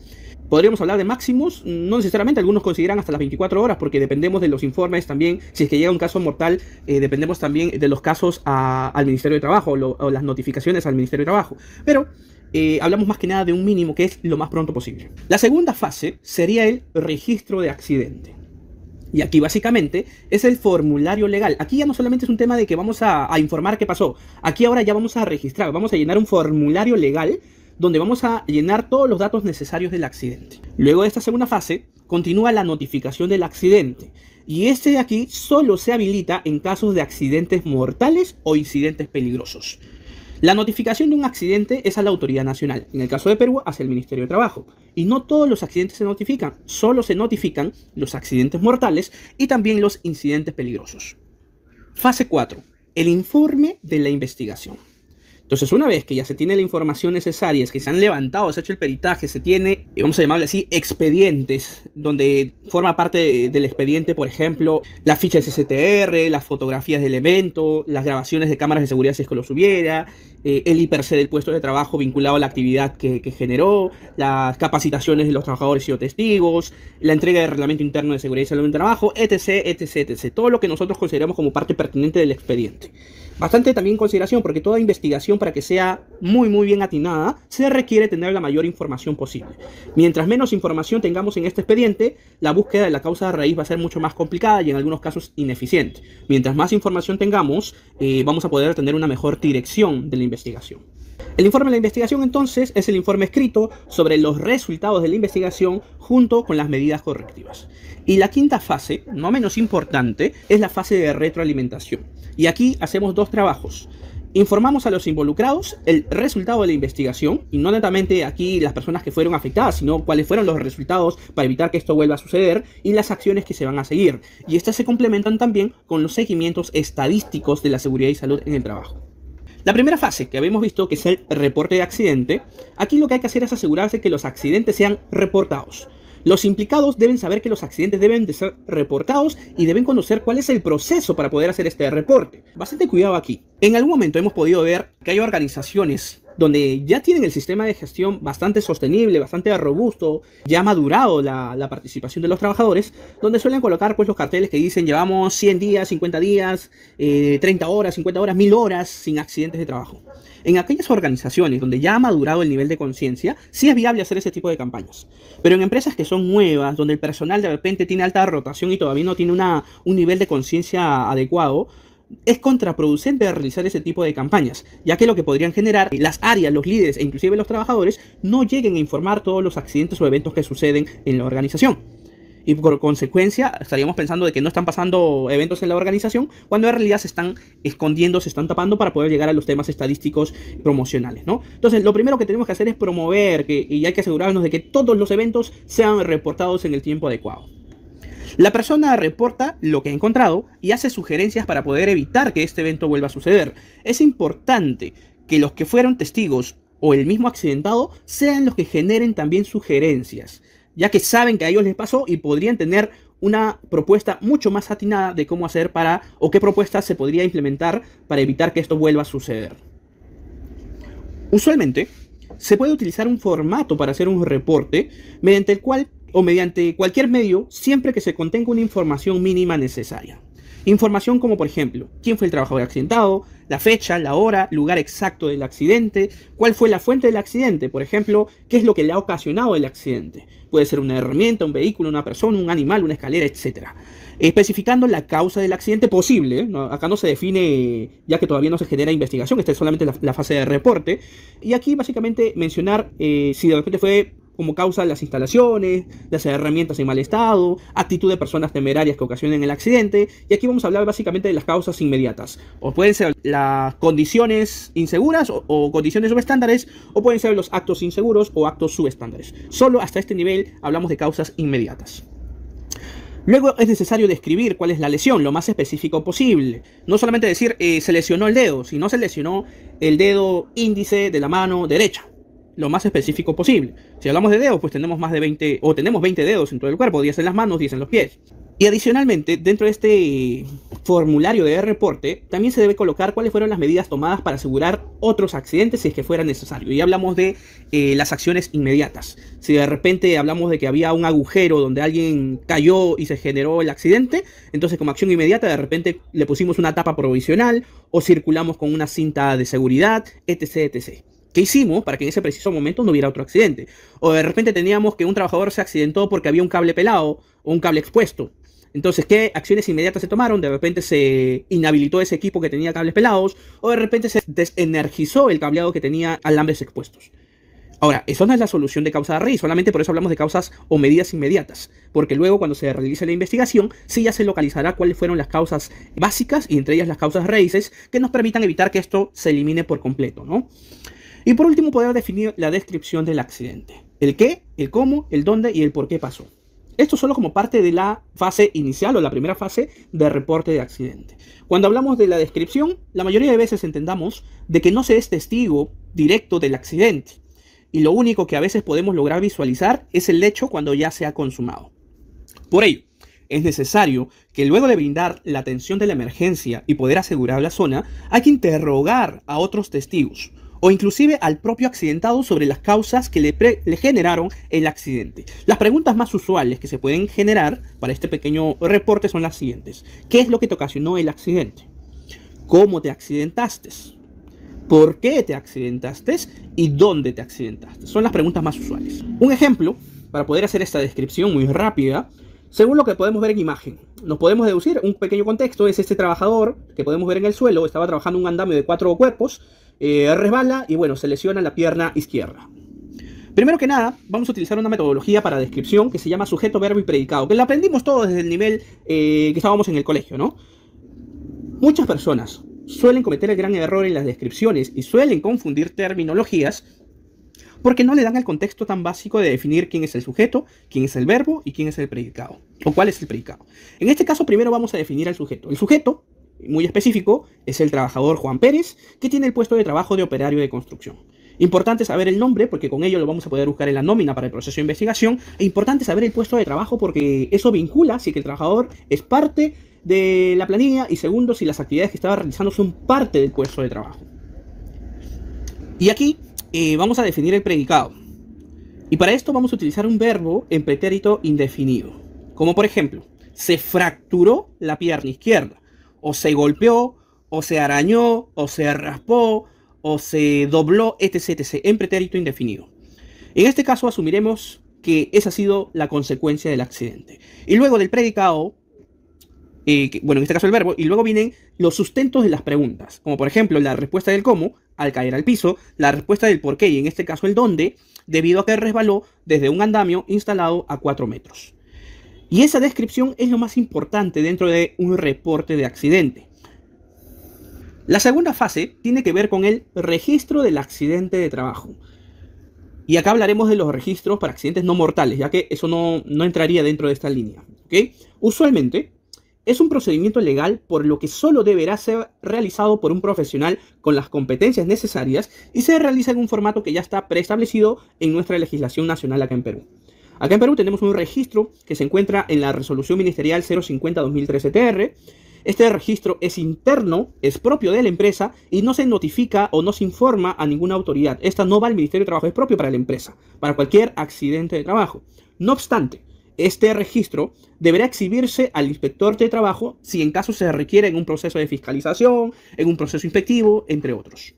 Podríamos hablar de máximos, no necesariamente, algunos consideran hasta las 24 horas porque dependemos de los informes también. Si es que llega un caso mortal, dependemos también de los casos al Ministerio de Trabajo o las notificaciones al Ministerio de Trabajo. Pero hablamos más que nada de un mínimo que es lo más pronto posible. La segunda fase sería el registro de accidente. Y aquí básicamente es el formulario legal. Aquí ya no solamente es un tema de que vamos a informar qué pasó. Aquí ahora ya vamos a registrar, vamos a llenar un formulario legal donde vamos a llenar todos los datos necesarios del accidente. Luego de esta segunda fase, continúa la notificación del accidente. Y este de aquí solo se habilita en casos de accidentes mortales o incidentes peligrosos. La notificación de un accidente es a la autoridad nacional. En el caso de Perú, hacia el Ministerio de Trabajo. Y no todos los accidentes se notifican. Solo se notifican los accidentes mortales y también los incidentes peligrosos. Fase 4. El informe de la investigación. Entonces, una vez que ya se tiene la información necesaria, es que se han levantado, se ha hecho el peritaje, se tiene, vamos a llamarle así, expedientes, donde forma parte del expediente, por ejemplo, las fichas STR, las fotografías del evento, las grabaciones de cámaras de seguridad si es que los hubiera, el IPRC del puesto de trabajo vinculado a la actividad que generó, las capacitaciones de los trabajadores y o testigos, la entrega del reglamento interno de seguridad y salud en el trabajo, etc, etc, etc. Todo lo que nosotros consideramos como parte pertinente del expediente. Bastante también en consideración porque toda investigación, para que sea muy bien atinada, se requiere tener la mayor información posible. Mientras menos información tengamos en este expediente, la búsqueda de la causa de raíz va a ser mucho más complicada y en algunos casos ineficiente. Mientras más información tengamos, vamos a poder tener una mejor dirección de la investigación. El informe de la investigación entonces es el informe escrito sobre los resultados de la investigación junto con las medidas correctivas. Y la quinta fase, no menos importante, es la fase de retroalimentación. Y aquí hacemos dos trabajos. Informamos a los involucrados el resultado de la investigación, y no netamente aquí las personas que fueron afectadas, sino cuáles fueron los resultados para evitar que esto vuelva a suceder y las acciones que se van a seguir. Y estas se complementan también con los seguimientos estadísticos de la seguridad y salud en el trabajo. La primera fase que habíamos visto, que es el reporte de accidente, aquí lo que hay que hacer es asegurarse que los accidentes sean reportados. Los implicados deben saber que los accidentes deben de ser reportados y deben conocer cuál es el proceso para poder hacer este reporte. Bastante cuidado aquí. En algún momento hemos podido ver que hay organizaciones donde ya tienen el sistema de gestión bastante sostenible, bastante robusto, ya ha madurado la participación de los trabajadores, donde suelen colocar pues los carteles que dicen llevamos 100 días, 50 días, 30 horas, 50 horas, 1000 horas sin accidentes de trabajo. En aquellas organizaciones donde ya ha madurado el nivel de conciencia, sí es viable hacer ese tipo de campañas. Pero en empresas que son nuevas, donde el personal de repente tiene alta rotación y todavía no tiene un nivel de conciencia adecuado, es contraproducente realizar ese tipo de campañas, ya que lo que podrían generar las áreas, los líderes e inclusive los trabajadores no lleguen a informar todos los accidentes o eventos que suceden en la organización. Y por consecuencia estaríamos pensando de que no están pasando eventos en la organización, cuando en realidad se están escondiendo, se están tapando para poder llegar a los temas estadísticos promocionales, ¿no? Entonces, lo primero que tenemos que hacer es promover y hay que asegurarnos de que todos los eventos sean reportados en el tiempo adecuado. La persona reporta lo que ha encontrado y hace sugerencias para poder evitar que este evento vuelva a suceder. Es importante que los que fueron testigos o el mismo accidentado sean los que generen también sugerencias, ya que saben que a ellos les pasó y podrían tener una propuesta mucho más atinada de cómo hacer o qué propuestas se podría implementar para evitar que esto vuelva a suceder. Usualmente, se puede utilizar un formato para hacer un reporte mediante el cual o mediante cualquier medio siempre que se contenga una información mínima necesaria. Información como por ejemplo, quién fue el trabajador accidentado, la fecha, la hora, lugar exacto del accidente, cuál fue la fuente del accidente, por ejemplo, qué es lo que le ha ocasionado el accidente. Puede ser una herramienta, un vehículo, una persona, un animal, una escalera, etc. Especificando la causa del accidente posible, ¿no? Acá no se define, ya que todavía no se genera investigación, esta es solamente la fase de reporte. Y aquí básicamente mencionar si de repente fue como causa las instalaciones, las herramientas en mal estado, actitud de personas temerarias que ocasionen el accidente. Y aquí vamos a hablar básicamente de las causas inmediatas. O pueden ser las condiciones inseguras o condiciones subestándares, o pueden ser los actos inseguros o actos subestándares. Solo hasta este nivel hablamos de causas inmediatas. Luego es necesario describir cuál es la lesión, lo más específico posible. No solamente decir se lesionó el dedo, sino se lesionó el dedo índice de la mano derecha. Lo más específico posible. Si hablamos de dedos, pues tenemos más de 20, o tenemos 20 dedos en todo el cuerpo, 10 en las manos, 10 en los pies. Y adicionalmente, dentro de este formulario de reporte, también se debe colocar cuáles fueron las medidas tomadas para asegurar otros accidentes si es que fuera necesario. Y hablamos de las acciones inmediatas. Si de repente hablamos de que había un agujero donde alguien cayó y se generó el accidente, entonces como acción inmediata de repente le pusimos una tapa provisional o circulamos con una cinta de seguridad, etc, etc. ¿Qué hicimos para que en ese preciso momento no hubiera otro accidente? O de repente teníamos que un trabajador se accidentó porque había un cable pelado o un cable expuesto. Entonces, ¿qué acciones inmediatas se tomaron? De repente se inhabilitó ese equipo que tenía cables pelados, o de repente se desenergizó el cableado que tenía alambres expuestos. Ahora, eso no es la solución de causa raíz, solamente por eso hablamos de causas o medidas inmediatas, porque luego cuando se realice la investigación, sí ya se localizará cuáles fueron las causas básicas, y entre ellas las causas raíces, que nos permitan evitar que esto se elimine por completo, ¿no? Y por último, poder definir la descripción del accidente. El qué, el cómo, el dónde y el por qué pasó. Esto solo como parte de la fase inicial o la primera fase de reporte de accidente. Cuando hablamos de la descripción, la mayoría de veces entendamos de que no se es testigo directo del accidente. Y lo único que a veces podemos lograr visualizar es el hecho cuando ya se ha consumado. Por ello, es necesario que luego de brindar la atención de la emergencia y poder asegurar la zona, hay que interrogar a otros testigos o inclusive al propio accidentado sobre las causas que le generaron el accidente. Las preguntas más usuales que se pueden generar para este pequeño reporte son las siguientes. ¿Qué es lo que te ocasionó el accidente? ¿Cómo te accidentaste? ¿Por qué te accidentaste? ¿Y dónde te accidentaste? Son las preguntas más usuales. Un ejemplo, para poder hacer esta descripción muy rápida, según lo que podemos ver en imagen, nos podemos deducir un pequeño contexto. Es este trabajador que podemos ver en el suelo, estaba trabajando un andamio de 4 cuerpos, resbala y bueno, se lesiona la pierna izquierda. Primero que nada, vamos a utilizar una metodología para descripción que se llama sujeto, verbo y predicado, que la aprendimos todos desde el nivel que estábamos en el colegio, ¿no? Muchas personas suelen cometer el gran error en las descripciones y suelen confundir terminologías porque no le dan el contexto tan básico de definir quién es el sujeto, quién es el verbo y quién es el predicado, o cuál es el predicado. En este caso, primero vamos a definir al sujeto. El sujeto, muy específico, es el trabajador Juan Pérez, que tiene el puesto de trabajo de operario de construcción. Importante saber el nombre, porque con ello lo vamos a poder buscar en la nómina para el proceso de investigación. E importante saber el puesto de trabajo, porque eso vincula si que el trabajador es parte de la planilla, y segundo, si las actividades que estaba realizando son parte del puesto de trabajo. Y aquí vamos a definir el predicado. Y para esto vamos a utilizar un verbo en pretérito indefinido. Como por ejemplo, se fracturó la pierna izquierda, o se golpeó, o se arañó, o se raspó, o se dobló, etc, etc, en pretérito indefinido. En este caso asumiremos que esa ha sido la consecuencia del accidente. Y luego del predicado, bueno, en este caso el verbo, y luego vienen los sustentos de las preguntas, como por ejemplo la respuesta del cómo, al caer al piso, la respuesta del por qué, y en este caso el dónde, debido a que resbaló desde un andamio instalado a 4 metros. Y esa descripción es lo más importante dentro de un reporte de accidente. La segunda fase tiene que ver con el registro del accidente de trabajo. Y acá hablaremos de los registros para accidentes no mortales, ya que eso no entraría dentro de esta línea, ¿okay? Usualmente es un procedimiento legal por lo que solo deberá ser realizado por un profesional con las competencias necesarias y se realiza en un formato que ya está preestablecido en nuestra legislación nacional acá en Perú. Acá en Perú tenemos un registro que se encuentra en la Resolución Ministerial 050-2013-TR. Este registro es interno, es propio de la empresa y no se notifica o no se informa a ninguna autoridad. Esta no va al Ministerio de Trabajo, es propio para la empresa, para cualquier accidente de trabajo. No obstante, este registro deberá exhibirse al inspector de trabajo si en caso se requiere en un proceso de fiscalización, en un proceso inspectivo, entre otros.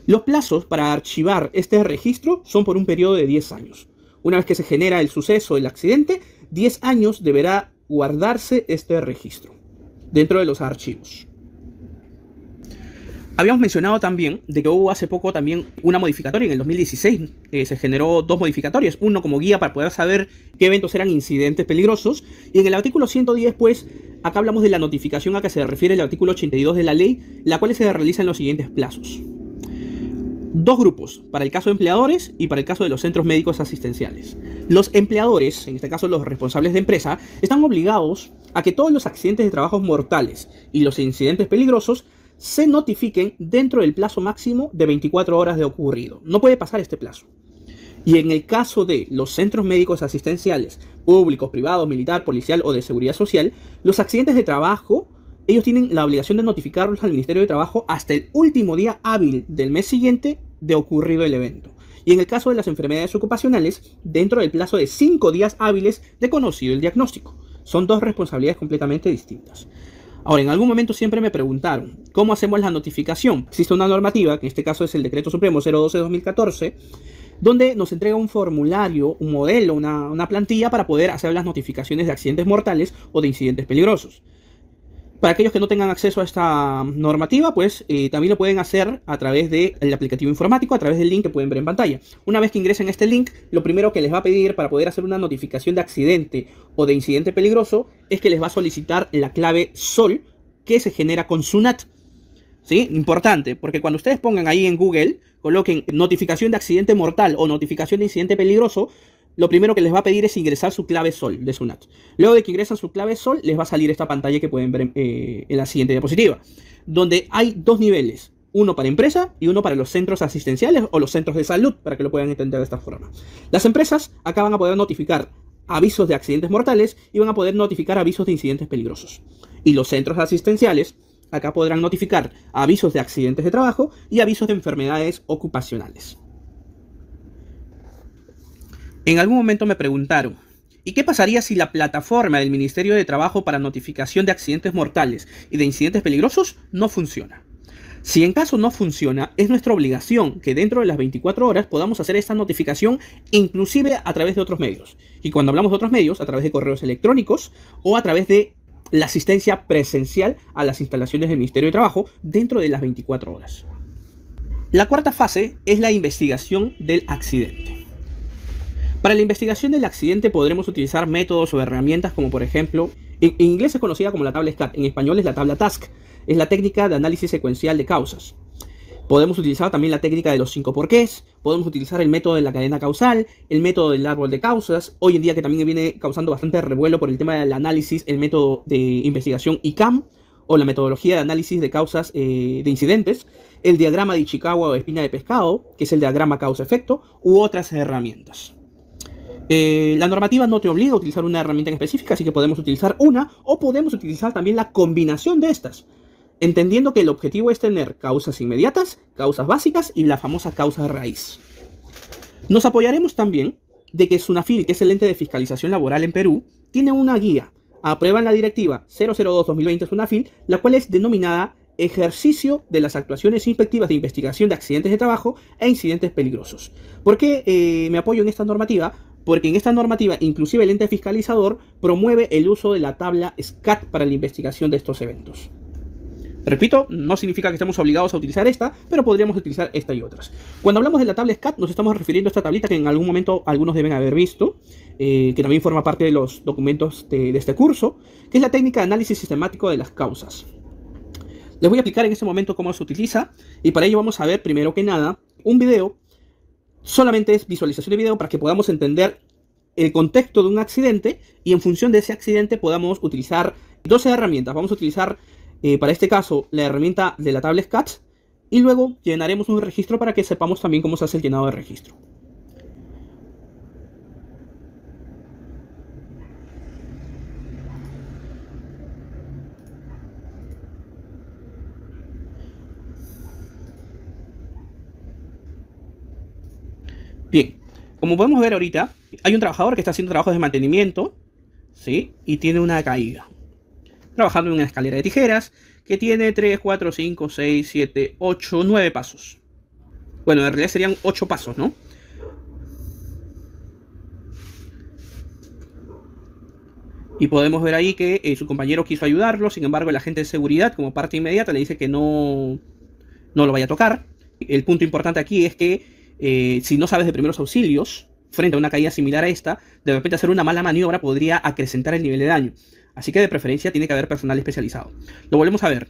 Los plazos para archivar este registro son por un periodo de 10 años. Una vez que se genera el suceso, el accidente, 10 años deberá guardarse este registro dentro de los archivos. Habíamos mencionado también de que hubo hace poco también una modificatoria. En el 2016 se generó 2 modificatorias. Uno como guía para poder saber qué eventos eran incidentes peligrosos. Y en el artículo 110, pues, acá hablamos de la notificación a que se refiere el artículo 82 de la ley, la cual se realiza en los siguientes plazos. 2 grupos, para el caso de empleadores y para el caso de los centros médicos asistenciales. Los empleadores, en este caso los responsables de empresa, están obligados a que todos los accidentes de trabajo mortales y los incidentes peligrosos se notifiquen dentro del plazo máximo de 24 horas de ocurrido. No puede pasar este plazo. Y en el caso de los centros médicos asistenciales, públicos, privados, militar, policial o de seguridad social, los accidentes de trabajo, ellos tienen la obligación de notificarlos al Ministerio de Trabajo hasta el último día hábil del mes siguiente de ocurrido el evento. Y en el caso de las enfermedades ocupacionales, dentro del plazo de 5 días hábiles de conocido el diagnóstico. Son 2 responsabilidades completamente distintas. Ahora, en algún momento siempre me preguntaron, ¿cómo hacemos la notificación? Existe una normativa, que en este caso es el Decreto Supremo 012-2014, donde nos entrega un formulario, un modelo, una plantilla para poder hacer las notificaciones de accidentes mortales o de incidentes peligrosos. Para aquellos que no tengan acceso a esta normativa, pues también lo pueden hacer a través del aplicativo informático, a través del link que pueden ver en pantalla. Una vez que ingresen a este link, lo primero que les va a pedir para poder hacer una notificación de accidente o de incidente peligroso es que les va a solicitar la clave SOL que se genera con SUNAT. ¿Sí? Importante, porque cuando ustedes pongan ahí en Google, coloquen notificación de accidente mortal o notificación de incidente peligroso, lo primero que les va a pedir es ingresar su clave SOL de SUNAT. Luego de que ingresan su clave SOL, les va a salir esta pantalla que pueden ver en la siguiente diapositiva, donde hay 2 niveles, uno para empresa y uno para los centros asistenciales o los centros de salud, para que lo puedan entender de esta forma. Las empresas acá van a poder notificar avisos de accidentes mortales y van a poder notificar avisos de incidentes peligrosos. Y los centros asistenciales acá podrán notificar avisos de accidentes de trabajo y avisos de enfermedades ocupacionales. En algún momento me preguntaron, ¿y qué pasaría si la plataforma del Ministerio de Trabajo para notificación de accidentes mortales y de incidentes peligrosos no funciona? Si en caso no funciona, es nuestra obligación que dentro de las 24 horas podamos hacer esta notificación inclusive a través de otros medios. Y cuando hablamos de otros medios, a través de correos electrónicos o a través de la asistencia presencial a las instalaciones del Ministerio de Trabajo dentro de las 24 horas. La cuarta fase es la investigación del accidente. Para la investigación del accidente podremos utilizar métodos o herramientas como por ejemplo, en inglés es conocida como la tabla SCAT, en español es la tabla TASC, es la técnica de análisis secuencial de causas. Podemos utilizar también la técnica de los 5 porqués, podemos utilizar el método de la cadena causal, el método del árbol de causas, hoy en día que también viene causando bastante revuelo por el tema del análisis, el método de investigación ICAM, o la metodología de análisis de causas de incidentes, el diagrama de Ichikawa o espina de pescado, que es el diagrama causa-efecto, u otras herramientas. La normativa no te obliga a utilizar una herramienta en específica, así que podemos utilizar una o podemos utilizar también la combinación de estas, entendiendo que el objetivo es tener causas inmediatas, causas básicas y la famosa causa raíz. Nos apoyaremos también de que SUNAFIL, que es el ente de fiscalización laboral en Perú, tiene una guía, aprueba en la directiva 002-2020 SUNAFIL, la cual es denominada ejercicio de las actuaciones inspectivas de investigación de accidentes de trabajo e incidentes peligrosos. ¿Por qué me apoyo en esta normativa? Porque en esta normativa, inclusive el ente fiscalizador promueve el uso de la tabla SCAT para la investigación de estos eventos. Repito, no significa que estemos obligados a utilizar esta, pero podríamos utilizar esta y otras. Cuando hablamos de la tabla SCAT, nos estamos refiriendo a esta tablita que en algún momento algunos deben haber visto, que también forma parte de los documentos de este curso, que es la técnica de análisis sistemático de las causas. Les voy a explicar en este momento cómo se utiliza, y para ello vamos a ver primero que nada un video. Solamente es visualización de video para que podamos entender el contexto de un accidente y en función de ese accidente podamos utilizar dos herramientas. Vamos a utilizar para este caso la herramienta de la tabla SCAT y luego llenaremos un registro para que sepamos también cómo se hace el llenado de registro. Bien, como podemos ver ahorita, hay un trabajador que está haciendo trabajos de mantenimiento, ¿sí? Y tiene una caída. Trabajando en una escalera de tijeras que tiene 3, 4, 5, 6, 7, 8, 9 pasos. Bueno, en realidad serían 8 pasos, ¿no? Y podemos ver ahí que su compañero quiso ayudarlo, sin embargo el agente de seguridad, como parte inmediata, le dice que no lo vaya a tocar. El punto importante aquí es que si no sabes de primeros auxilios, frente a una caída similar a esta, de repente hacer una mala maniobra podría acrecentar el nivel de daño. Así que de preferencia tiene que haber personal especializado. Lo volvemos a ver.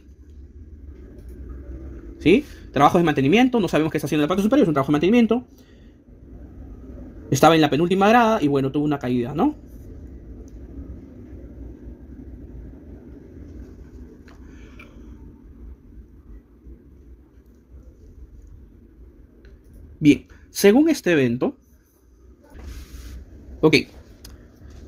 ¿Sí? Trabajos de mantenimiento, no sabemos qué está haciendo en la parte superior, es un trabajo de mantenimiento. Estaba en la penúltima grada y bueno, tuvo una caída, ¿no? Bien, según este evento, ok,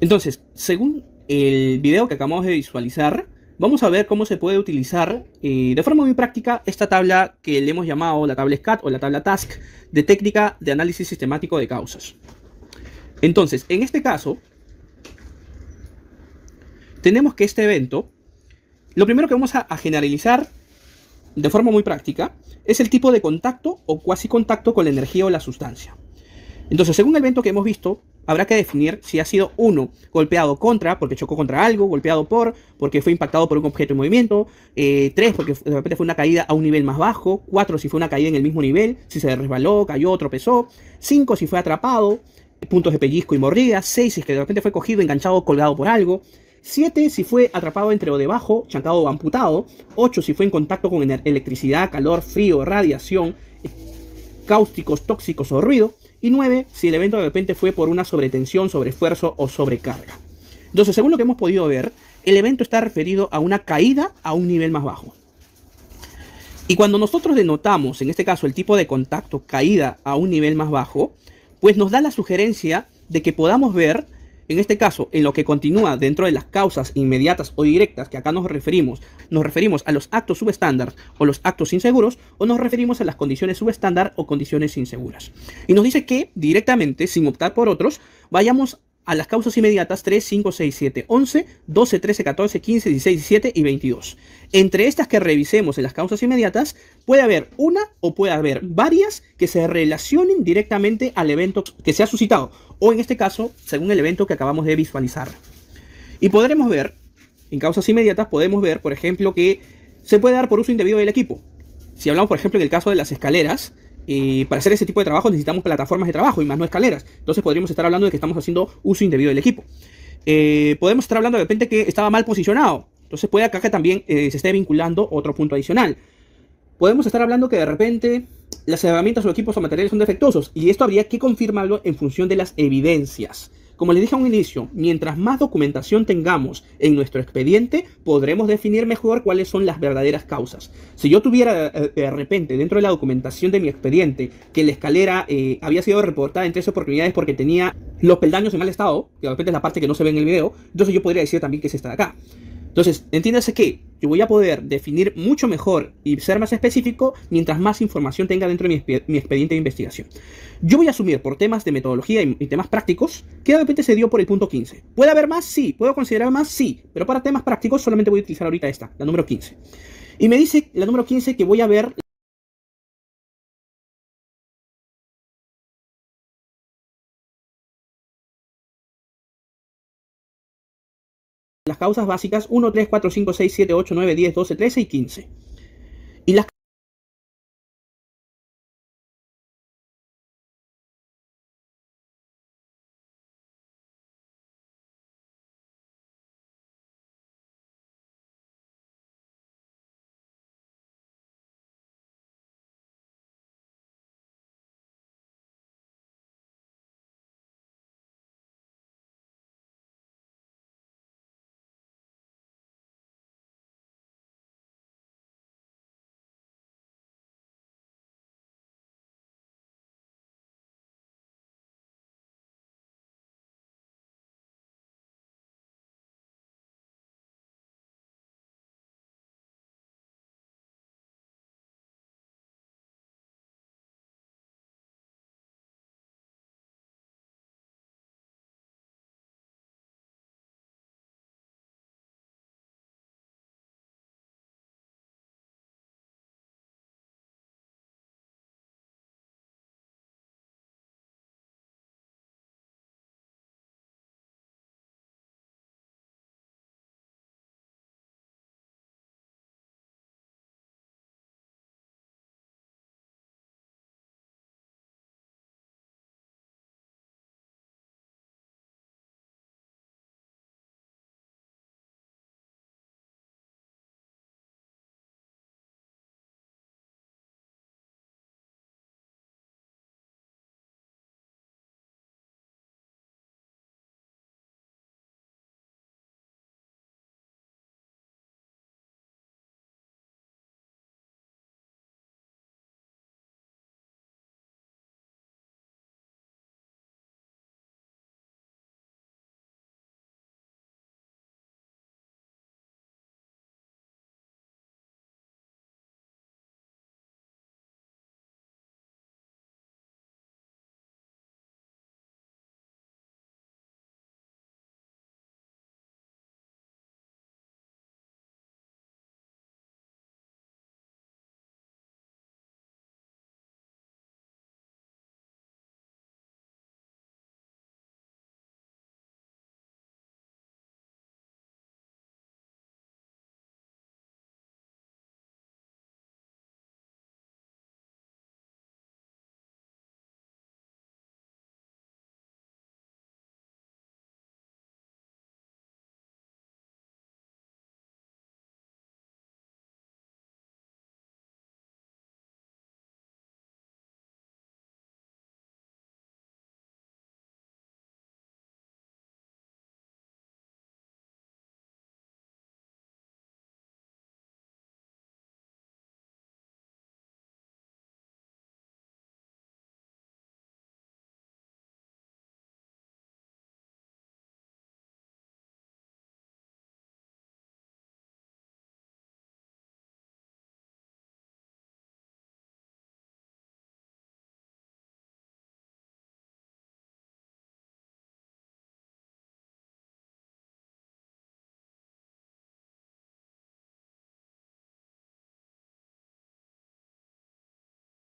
entonces, según el video que acabamos de visualizar, vamos a ver cómo se puede utilizar de forma muy práctica esta tabla que le hemos llamado la tabla SCAT o la tabla TASC de técnica de análisis sistemático de causas. Entonces, en este caso, tenemos que este evento, lo primero que vamos a generalizar de forma muy práctica es el tipo de contacto o cuasi contacto con la energía o la sustancia. Entonces, según el evento que hemos visto, habrá que definir si ha sido 1, golpeado contra, porque chocó contra algo, golpeado porque fue impactado por un objeto en movimiento, 3, porque de repente fue una caída a un nivel más bajo, 4, si fue una caída en el mismo nivel, si se resbaló, cayó, tropezó, 5, si fue atrapado, puntos de pellizco y mordida, 6, si es que de repente fue cogido, enganchado o colgado por algo, 7, si fue atrapado entre o debajo, chancado o amputado, 8, si fue en contacto con electricidad, calor, frío, radiación, cáusticos, tóxicos o ruido, y 9, si el evento de repente fue por una sobretensión, sobreesfuerzo o sobrecarga. Entonces, según lo que hemos podido ver, el evento está referido a una caída a un nivel más bajo. Y cuando nosotros denotamos, en este caso, el tipo de contacto caída a un nivel más bajo, pues nos da la sugerencia de que podamos ver, en este caso, en lo que continúa dentro de las causas inmediatas o directas, que acá nos referimos a los actos subestándar o los actos inseguros, o nos referimos a las condiciones subestándar o condiciones inseguras. Y nos dice que directamente, sin optar por otros, vayamos a las causas inmediatas 3, 5, 6, 7, 11, 12, 13, 14, 15, 16, 17 y 22. Entre estas que revisemos en las causas inmediatas, puede haber una o puede haber varias que se relacionen directamente al evento que se ha suscitado, o en este caso, según el evento que acabamos de visualizar. Y podremos ver, en causas inmediatas, podemos ver, por ejemplo, que se puede dar por uso indebido del equipo. Si hablamos, por ejemplo, en el caso de las escaleras, para hacer ese tipo de trabajo necesitamos plataformas de trabajo y más no escaleras. Entonces podríamos estar hablando de que estamos haciendo uso indebido del equipo. Podemos estar hablando de repente que estaba mal posicionado. Entonces puede acá que también se esté vinculando otro punto adicional. Podemos estar hablando que de repente las herramientas o equipos o materiales son defectuosos. Y esto habría que confirmarlo en función de las evidencias. Como les dije a un inicio, mientras más documentación tengamos en nuestro expediente, podremos definir mejor cuáles son las verdaderas causas. Si yo tuviera de repente dentro de la documentación de mi expediente que la escalera había sido reportada en 3 oportunidades porque tenía los peldaños en mal estado, que de repente es la parte que no se ve en el video, entonces yo podría decir también que es esta de acá. Entonces, entiéndase que yo voy a poder definir mucho mejor y ser más específico mientras más información tenga dentro de mi expediente de investigación. Yo voy a asumir por temas de metodología y temas prácticos que de repente se dio por el punto 15. ¿Puede haber más? Sí. ¿Puedo considerar más? Sí. Pero para temas prácticos solamente voy a utilizar ahorita esta, la número 15. Y me dice la número 15 que voy a ver las causas básicas 1, 3, 4, 5, 6, 7, 8, 9, 10, 12, 13 y 15. Y las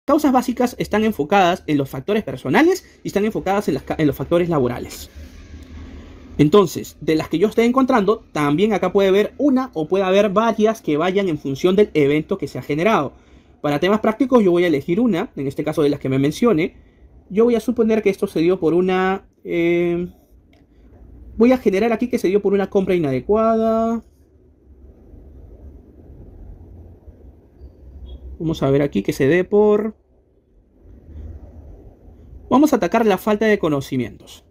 causas básicas están enfocadas en los factores personales y están enfocadas en los factores laborales. Entonces, de las que yo estoy encontrando, también acá puede haber una o puede haber varias que vayan en función del evento que se ha generado. Para temas prácticos yo voy a elegir una, en este caso de las que me mencione. Yo voy a suponer que esto se dio por una... voy a generar aquí que se dio por una compra inadecuada. Vamos a ver aquí que se dé por... Vamos a atacar la falta de conocimientos.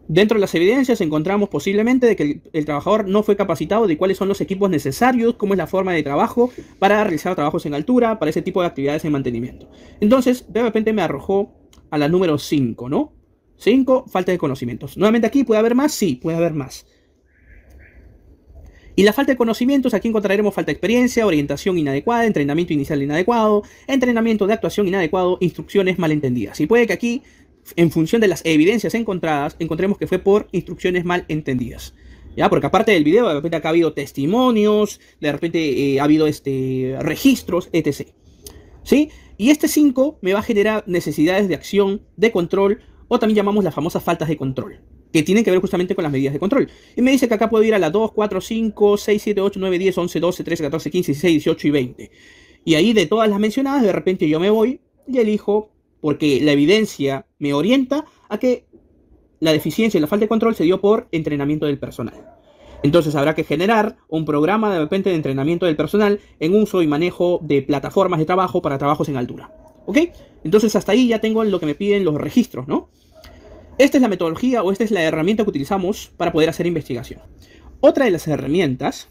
Dentro de las evidencias encontramos posiblemente de que el trabajador no fue capacitado de cuáles son los equipos necesarios, cómo es la forma de trabajo para realizar trabajos en altura, para ese tipo de actividades en mantenimiento. Entonces, de repente me arrojó a la número 5, ¿no? 5, falta de conocimientos. Nuevamente aquí, ¿puede haber más? Sí, puede haber más. Y la falta de conocimientos, aquí encontraremos falta de experiencia, orientación inadecuada, entrenamiento inicial inadecuado, entrenamiento de actuación inadecuado, instrucciones malentendidas. Y puede que aquí, en función de las evidencias encontradas, encontremos que fue por instrucciones mal entendidas. ¿Ya? Porque aparte del video, de repente acá ha habido testimonios, de repente ha habido registros, etc. ¿Sí? Y este 5 me va a generar necesidades de acción, de control, o también llamamos las famosas faltas de control, que tienen que ver justamente con las medidas de control. Y me dice que acá puedo ir a las 2, 4, 5, 6, 7, 8, 9, 10, 11, 12, 13, 14, 15, 16, 18 y 20. Y ahí de todas las mencionadas, de repente yo me voy y elijo, porque la evidencia me orienta a que la deficiencia y la falta de control se dio por entrenamiento del personal. Entonces habrá que generar un programa de repente de entrenamiento del personal en uso y manejo de plataformas de trabajo para trabajos en altura. ¿Ok? Entonces hasta ahí ya tengo lo que me piden los registros, ¿no? Esta es la metodología o esta es la herramienta que utilizamos para poder hacer investigación. Otra de las herramientas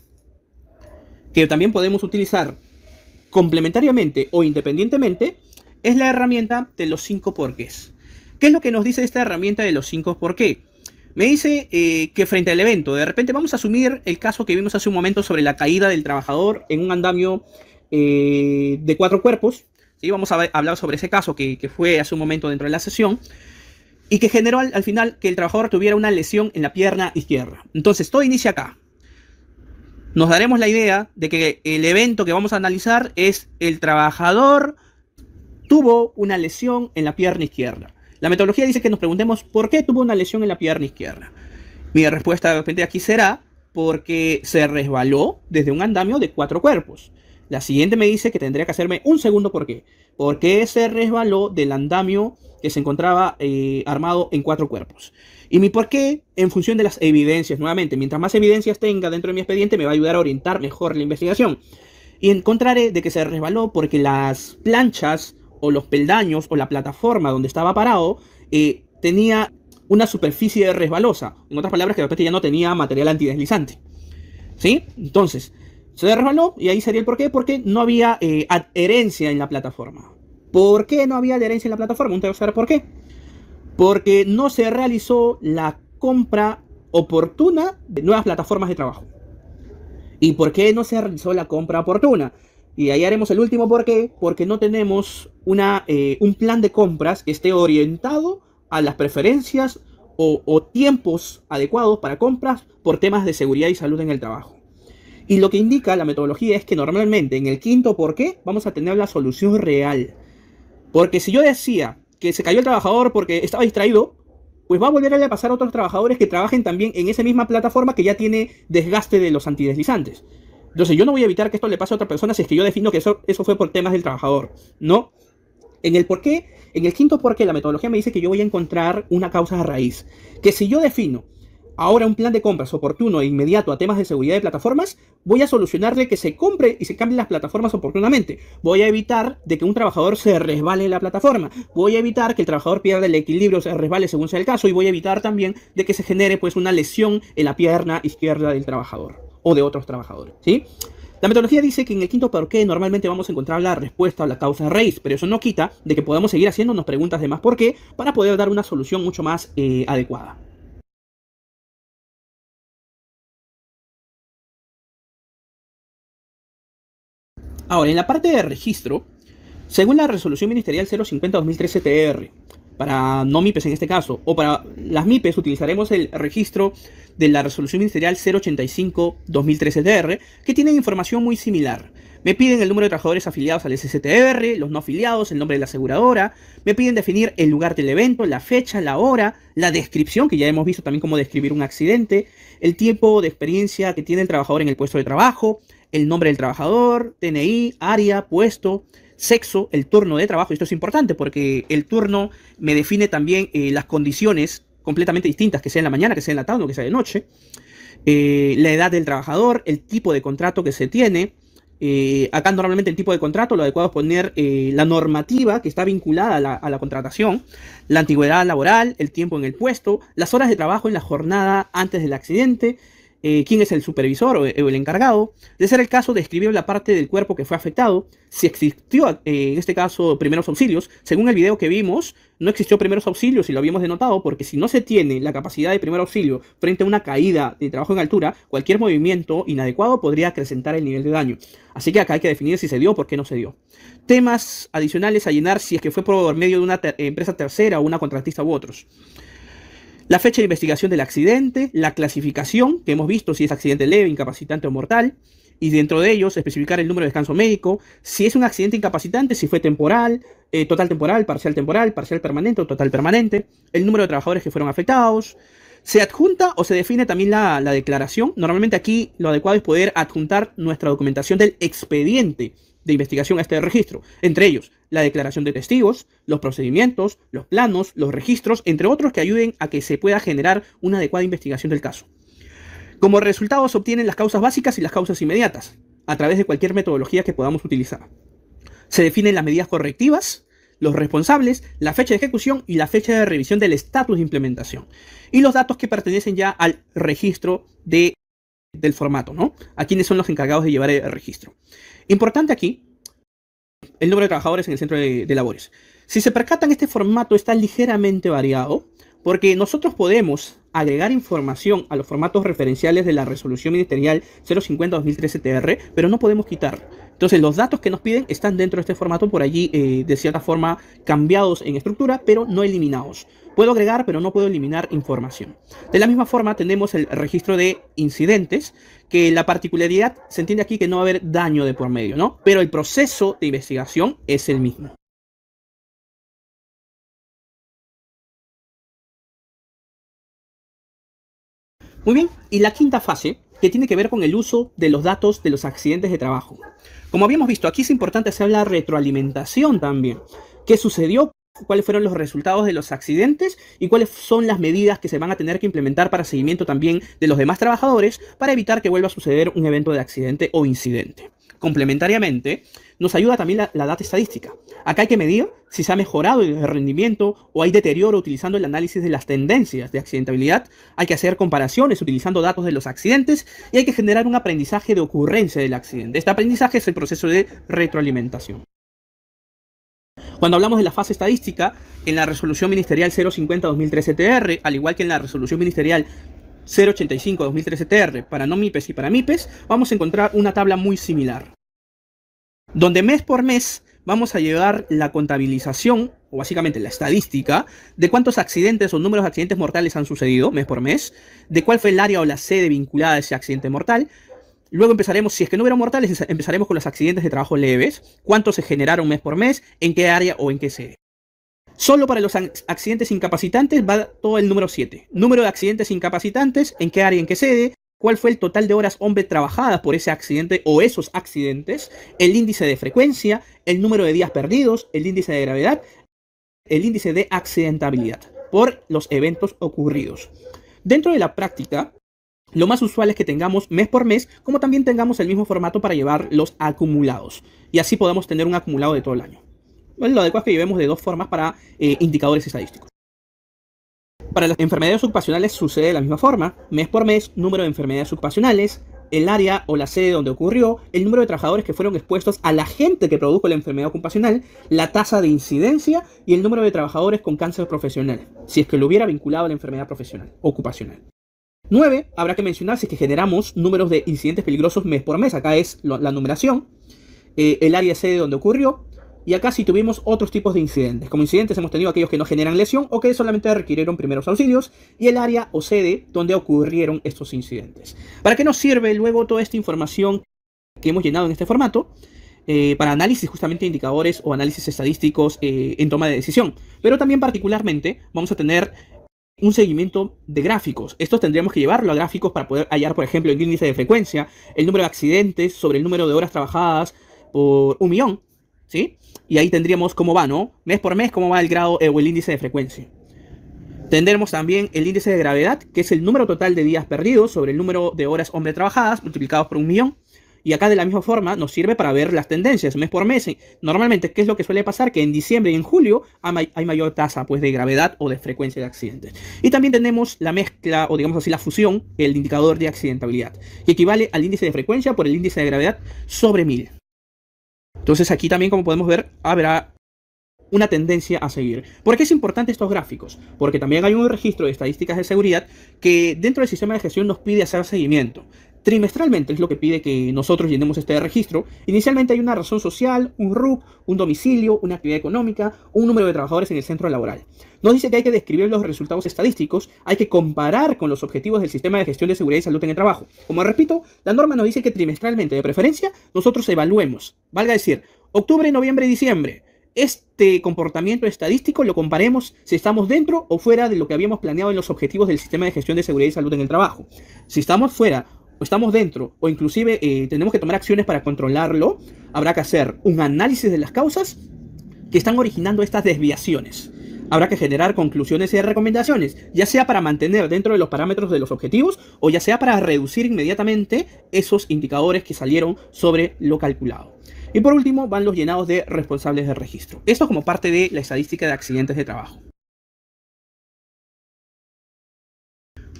que también podemos utilizar complementariamente o independientemente es la herramienta de los 5 porqués. ¿Qué es lo que nos dice esta herramienta de los 5 por qué? Me dice que frente al evento, de repente vamos a asumir el caso que vimos hace un momento sobre la caída del trabajador en un andamio de 4 cuerpos. ¿Sí? Vamos a hablar sobre ese caso que fue hace un momento dentro de la sesión y que generó al final que el trabajador tuviera una lesión en la pierna izquierda. Entonces todo inicia acá. Nos daremos la idea de que el evento que vamos a analizar es el trabajador tuvo una lesión en la pierna izquierda. La metodología dice que nos preguntemos por qué tuvo una lesión en la pierna izquierda. Mi respuesta de repente aquí será porque se resbaló desde un andamio de 4 cuerpos. La siguiente me dice que tendría que hacerme un segundo por qué. ¿Por qué se resbaló del andamio que se encontraba armado en 4 cuerpos? Y mi por qué en función de las evidencias. Nuevamente, mientras más evidencias tenga dentro de mi expediente me va a ayudar a orientar mejor la investigación. Y encontraré de que se resbaló porque las planchas o los peldaños o la plataforma donde estaba parado tenía una superficie resbalosa. En otras palabras, que de repente ya no tenía material antideslizante. ¿Sí? Entonces, se resbaló y ahí sería el porqué. Porque no había adherencia en la plataforma. ¿Por qué no había adherencia en la plataforma? ¿Usted va a saber por qué? Porque no se realizó la compra oportuna de nuevas plataformas de trabajo. ¿Y por qué no se realizó la compra oportuna? Y ahí haremos el último por qué, porque no tenemos un plan de compras que esté orientado a las preferencias o tiempos adecuados para compras por temas de seguridad y salud en el trabajo. Y lo que indica la metodología es que normalmente en el quinto por qué vamos a tener la solución real. Porque si yo decía que se cayó el trabajador porque estaba distraído, pues va a volver a pasar a otros trabajadores que trabajen también en esa misma plataforma que ya tiene desgaste de los antideslizantes. Entonces yo no voy a evitar que esto le pase a otra persona si es que yo defino que eso fue por temas del trabajador. No. En el porqué, en el quinto porqué, la metodología me dice que yo voy a encontrar una causa a raíz. Que si yo defino ahora un plan de compras oportuno e inmediato a temas de seguridad de plataformas, voy a solucionarle que se compre y se cambien las plataformas oportunamente. Voy a evitar de que un trabajador se resbale en la plataforma. Voy a evitar que el trabajador pierda el equilibrio, se resbale según sea el caso. Y voy a evitar también de que se genere pues una lesión en la pierna izquierda del trabajador o de otros trabajadores, ¿sí? La metodología dice que en el quinto por qué normalmente vamos a encontrar la respuesta a la causa raíz, pero eso no quita de que podamos seguir haciéndonos preguntas de más por qué para poder dar una solución mucho más adecuada. Ahora, en la parte de registro, según la resolución ministerial 050-2013-TR, para no MIPES en este caso, o para las MIPES utilizaremos el registro de la resolución ministerial 085-2013-TR, que tienen información muy similar. Me piden el número de trabajadores afiliados al SSTR, los no afiliados, el nombre de la aseguradora, me piden definir el lugar del evento, la fecha, la hora, la descripción, que ya hemos visto también cómo describir un accidente, el tiempo de experiencia que tiene el trabajador en el puesto de trabajo, el nombre del trabajador, DNI, área, puesto, sexo, el turno de trabajo. Esto es importante porque el turno me define también las condiciones completamente distintas, que sea en la mañana, que sea en la tarde o que sea de noche. La edad del trabajador, el tipo de contrato que se tiene. Acá normalmente el tipo de contrato lo adecuado es poner la normativa que está vinculada a la contratación, la antigüedad laboral, el tiempo en el puesto, las horas de trabajo en la jornada antes del accidente, quién es el supervisor o el encargado. De ser el caso, describir la parte del cuerpo que fue afectado, si existió en este caso primeros auxilios. Según el video que vimos, no existió primeros auxilios y lo habíamos denotado porque si no se tiene la capacidad de primer auxilio frente a una caída de trabajo en altura, cualquier movimiento inadecuado podría acrecentar el nivel de daño. Así que acá hay que definir si se dio o por qué no se dio. Temas adicionales a llenar si es que fue por medio de una empresa tercera o una contratista u otros. La fecha de investigación del accidente, la clasificación, que hemos visto si es accidente leve, incapacitante o mortal, y dentro de ellos especificar el número de descanso médico, si es un accidente incapacitante, si fue temporal, total temporal, parcial permanente o total permanente, el número de trabajadores que fueron afectados. Se adjunta o se define también la declaración. Normalmente aquí lo adecuado es poder adjuntar nuestra documentación del expediente de investigación a este registro, entre ellos la declaración de testigos, los procedimientos, los planos, los registros, entre otros que ayuden a que se pueda generar una adecuada investigación del caso. Como resultado se obtienen las causas básicas y las causas inmediatas, a través de cualquier metodología que podamos utilizar. Se definen las medidas correctivas, los responsables, la fecha de ejecución y la fecha de revisión del estatus de implementación. Y los datos que pertenecen ya al registro del formato, ¿no? A quienes son los encargados de llevar el registro. Importante aquí, el número de trabajadores en el centro de labores. Si se percatan, este formato está ligeramente variado, porque nosotros podemos agregar información a los formatos referenciales de la resolución ministerial 050-2013-TR, pero no podemos quitar. Entonces los datos que nos piden están dentro de este formato, por allí de cierta forma cambiados en estructura, pero no eliminados. Puedo agregar, pero no puedo eliminar información. De la misma forma tenemos el registro de incidentes, que la particularidad se entiende aquí que no va a haber daño de por medio, ¿no? Pero el proceso de investigación es el mismo. Muy bien, y la quinta fase, que tiene que ver con el uso de los datos de los accidentes de trabajo. Como habíamos visto, aquí es importante hacer la retroalimentación también. ¿Qué sucedió? ¿Cuáles fueron los resultados de los accidentes? ¿Y cuáles son las medidas que se van a tener que implementar para seguimiento también de los demás trabajadores para evitar que vuelva a suceder un evento de accidente o incidente? Complementariamente, nos ayuda también la data estadística. Acá hay que medir si se ha mejorado el rendimiento o hay deterioro utilizando el análisis de las tendencias de accidentabilidad. Hay que hacer comparaciones utilizando datos de los accidentes y hay que generar un aprendizaje de ocurrencia del accidente. Este aprendizaje es el proceso de retroalimentación. Cuando hablamos de la fase estadística, en la resolución ministerial 050-2013-TR, al igual que en la resolución ministerial 085-2013-TR para no MIPES y para MIPES, vamos a encontrar una tabla muy similar, donde mes por mes vamos a llevar la contabilización, o básicamente la estadística, de cuántos accidentes o números de accidentes mortales han sucedido mes por mes, de cuál fue el área o la sede vinculada a ese accidente mortal. Luego empezaremos, si es que no hubiera mortales, empezaremos con los accidentes de trabajo leves, cuántos se generaron mes por mes, en qué área o en qué sede. Solo para los accidentes incapacitantes va todo el número 7. Número de accidentes incapacitantes, en qué área, en qué sede, cuál fue el total de horas hombre trabajadas por ese accidente o esos accidentes, el índice de frecuencia, el número de días perdidos, el índice de gravedad, el índice de accidentabilidad por los eventos ocurridos. Dentro de la práctica, lo más usual es que tengamos mes por mes, como también tengamos el mismo formato para llevar los acumulados. Y así podemos tener un acumulado de todo el año. Bueno, lo adecuado es que llevemos de dos formas para indicadores estadísticos. Para las enfermedades ocupacionales sucede de la misma forma. Mes por mes, número de enfermedades ocupacionales, el área o la sede donde ocurrió, el número de trabajadores que fueron expuestos al agente que produjo la enfermedad ocupacional, la tasa de incidencia y el número de trabajadores con cáncer profesional, si es que lo hubiera vinculado a la enfermedad profesional, ocupacional. 9. Habrá que mencionar si es que generamos números de incidentes peligrosos mes por mes. Acá es la numeración, el área sede donde ocurrió. Y acá si tuvimos otros tipos de incidentes. Como incidentes hemos tenido aquellos que no generan lesión o que solamente requirieron primeros auxilios. Y el área o sede donde ocurrieron estos incidentes. ¿Para qué nos sirve luego toda esta información que hemos llenado en este formato? Para análisis justamente de indicadores o análisis estadísticos en toma de decisión. Pero también particularmente vamos a tener un seguimiento de gráficos. Estos tendríamos que llevarlo a gráficos para poder hallar, por ejemplo, el índice de frecuencia, el número de accidentes sobre el número de horas trabajadas por 1.000.000, ¿sí? Y ahí tendríamos cómo va, ¿no? Mes por mes, cómo va el grado o el índice de frecuencia. Tendremos también el índice de gravedad, que es el número total de días perdidos sobre el número de horas hombre trabajadas multiplicados por 1.000.000. Y acá de la misma forma nos sirve para ver las tendencias mes por mes. Normalmente, ¿qué es lo que suele pasar? Que en diciembre y en julio hay mayor tasa pues, de gravedad o de frecuencia de accidentes. Y también tenemos la mezcla, o digamos así, la fusión, el indicador de accidentabilidad, que equivale al índice de frecuencia por el índice de gravedad sobre 1000. Entonces aquí también, como podemos ver, habrá una tendencia a seguir. ¿Por qué es importante estos gráficos? Porque también hay un registro de estadísticas de seguridad que dentro del sistema de gestión nos pide hacer seguimiento. Trimestralmente es lo que pide que nosotros llenemos este registro. Inicialmente hay una razón social, un RUC, un domicilio, una actividad económica, un número de trabajadores en el centro laboral. Nos dice que hay que describir los resultados estadísticos, hay que comparar con los objetivos del sistema de gestión de seguridad y salud en el trabajo. Como repito, la norma nos dice que trimestralmente, de preferencia, nosotros evaluemos, valga decir, octubre, noviembre y diciembre. Este comportamiento estadístico lo comparemos si estamos dentro o fuera de lo que habíamos planeado en los objetivos del sistema de gestión de seguridad y salud en el trabajo. Si estamos fuera o estamos dentro, o inclusive tenemos que tomar acciones para controlarlo, habrá que hacer un análisis de las causas que están originando estas desviaciones. Habrá que generar conclusiones y recomendaciones, ya sea para mantener dentro de los parámetros de los objetivos, o ya sea para reducir inmediatamente esos indicadores que salieron sobre lo calculado. Y por último, van los llenados de responsables de registro. Esto como parte de la estadística de accidentes de trabajo.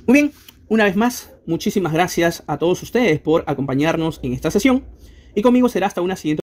Muy bien. Una vez más, muchísimas gracias a todos ustedes por acompañarnos en esta sesión y conmigo será hasta una siguiente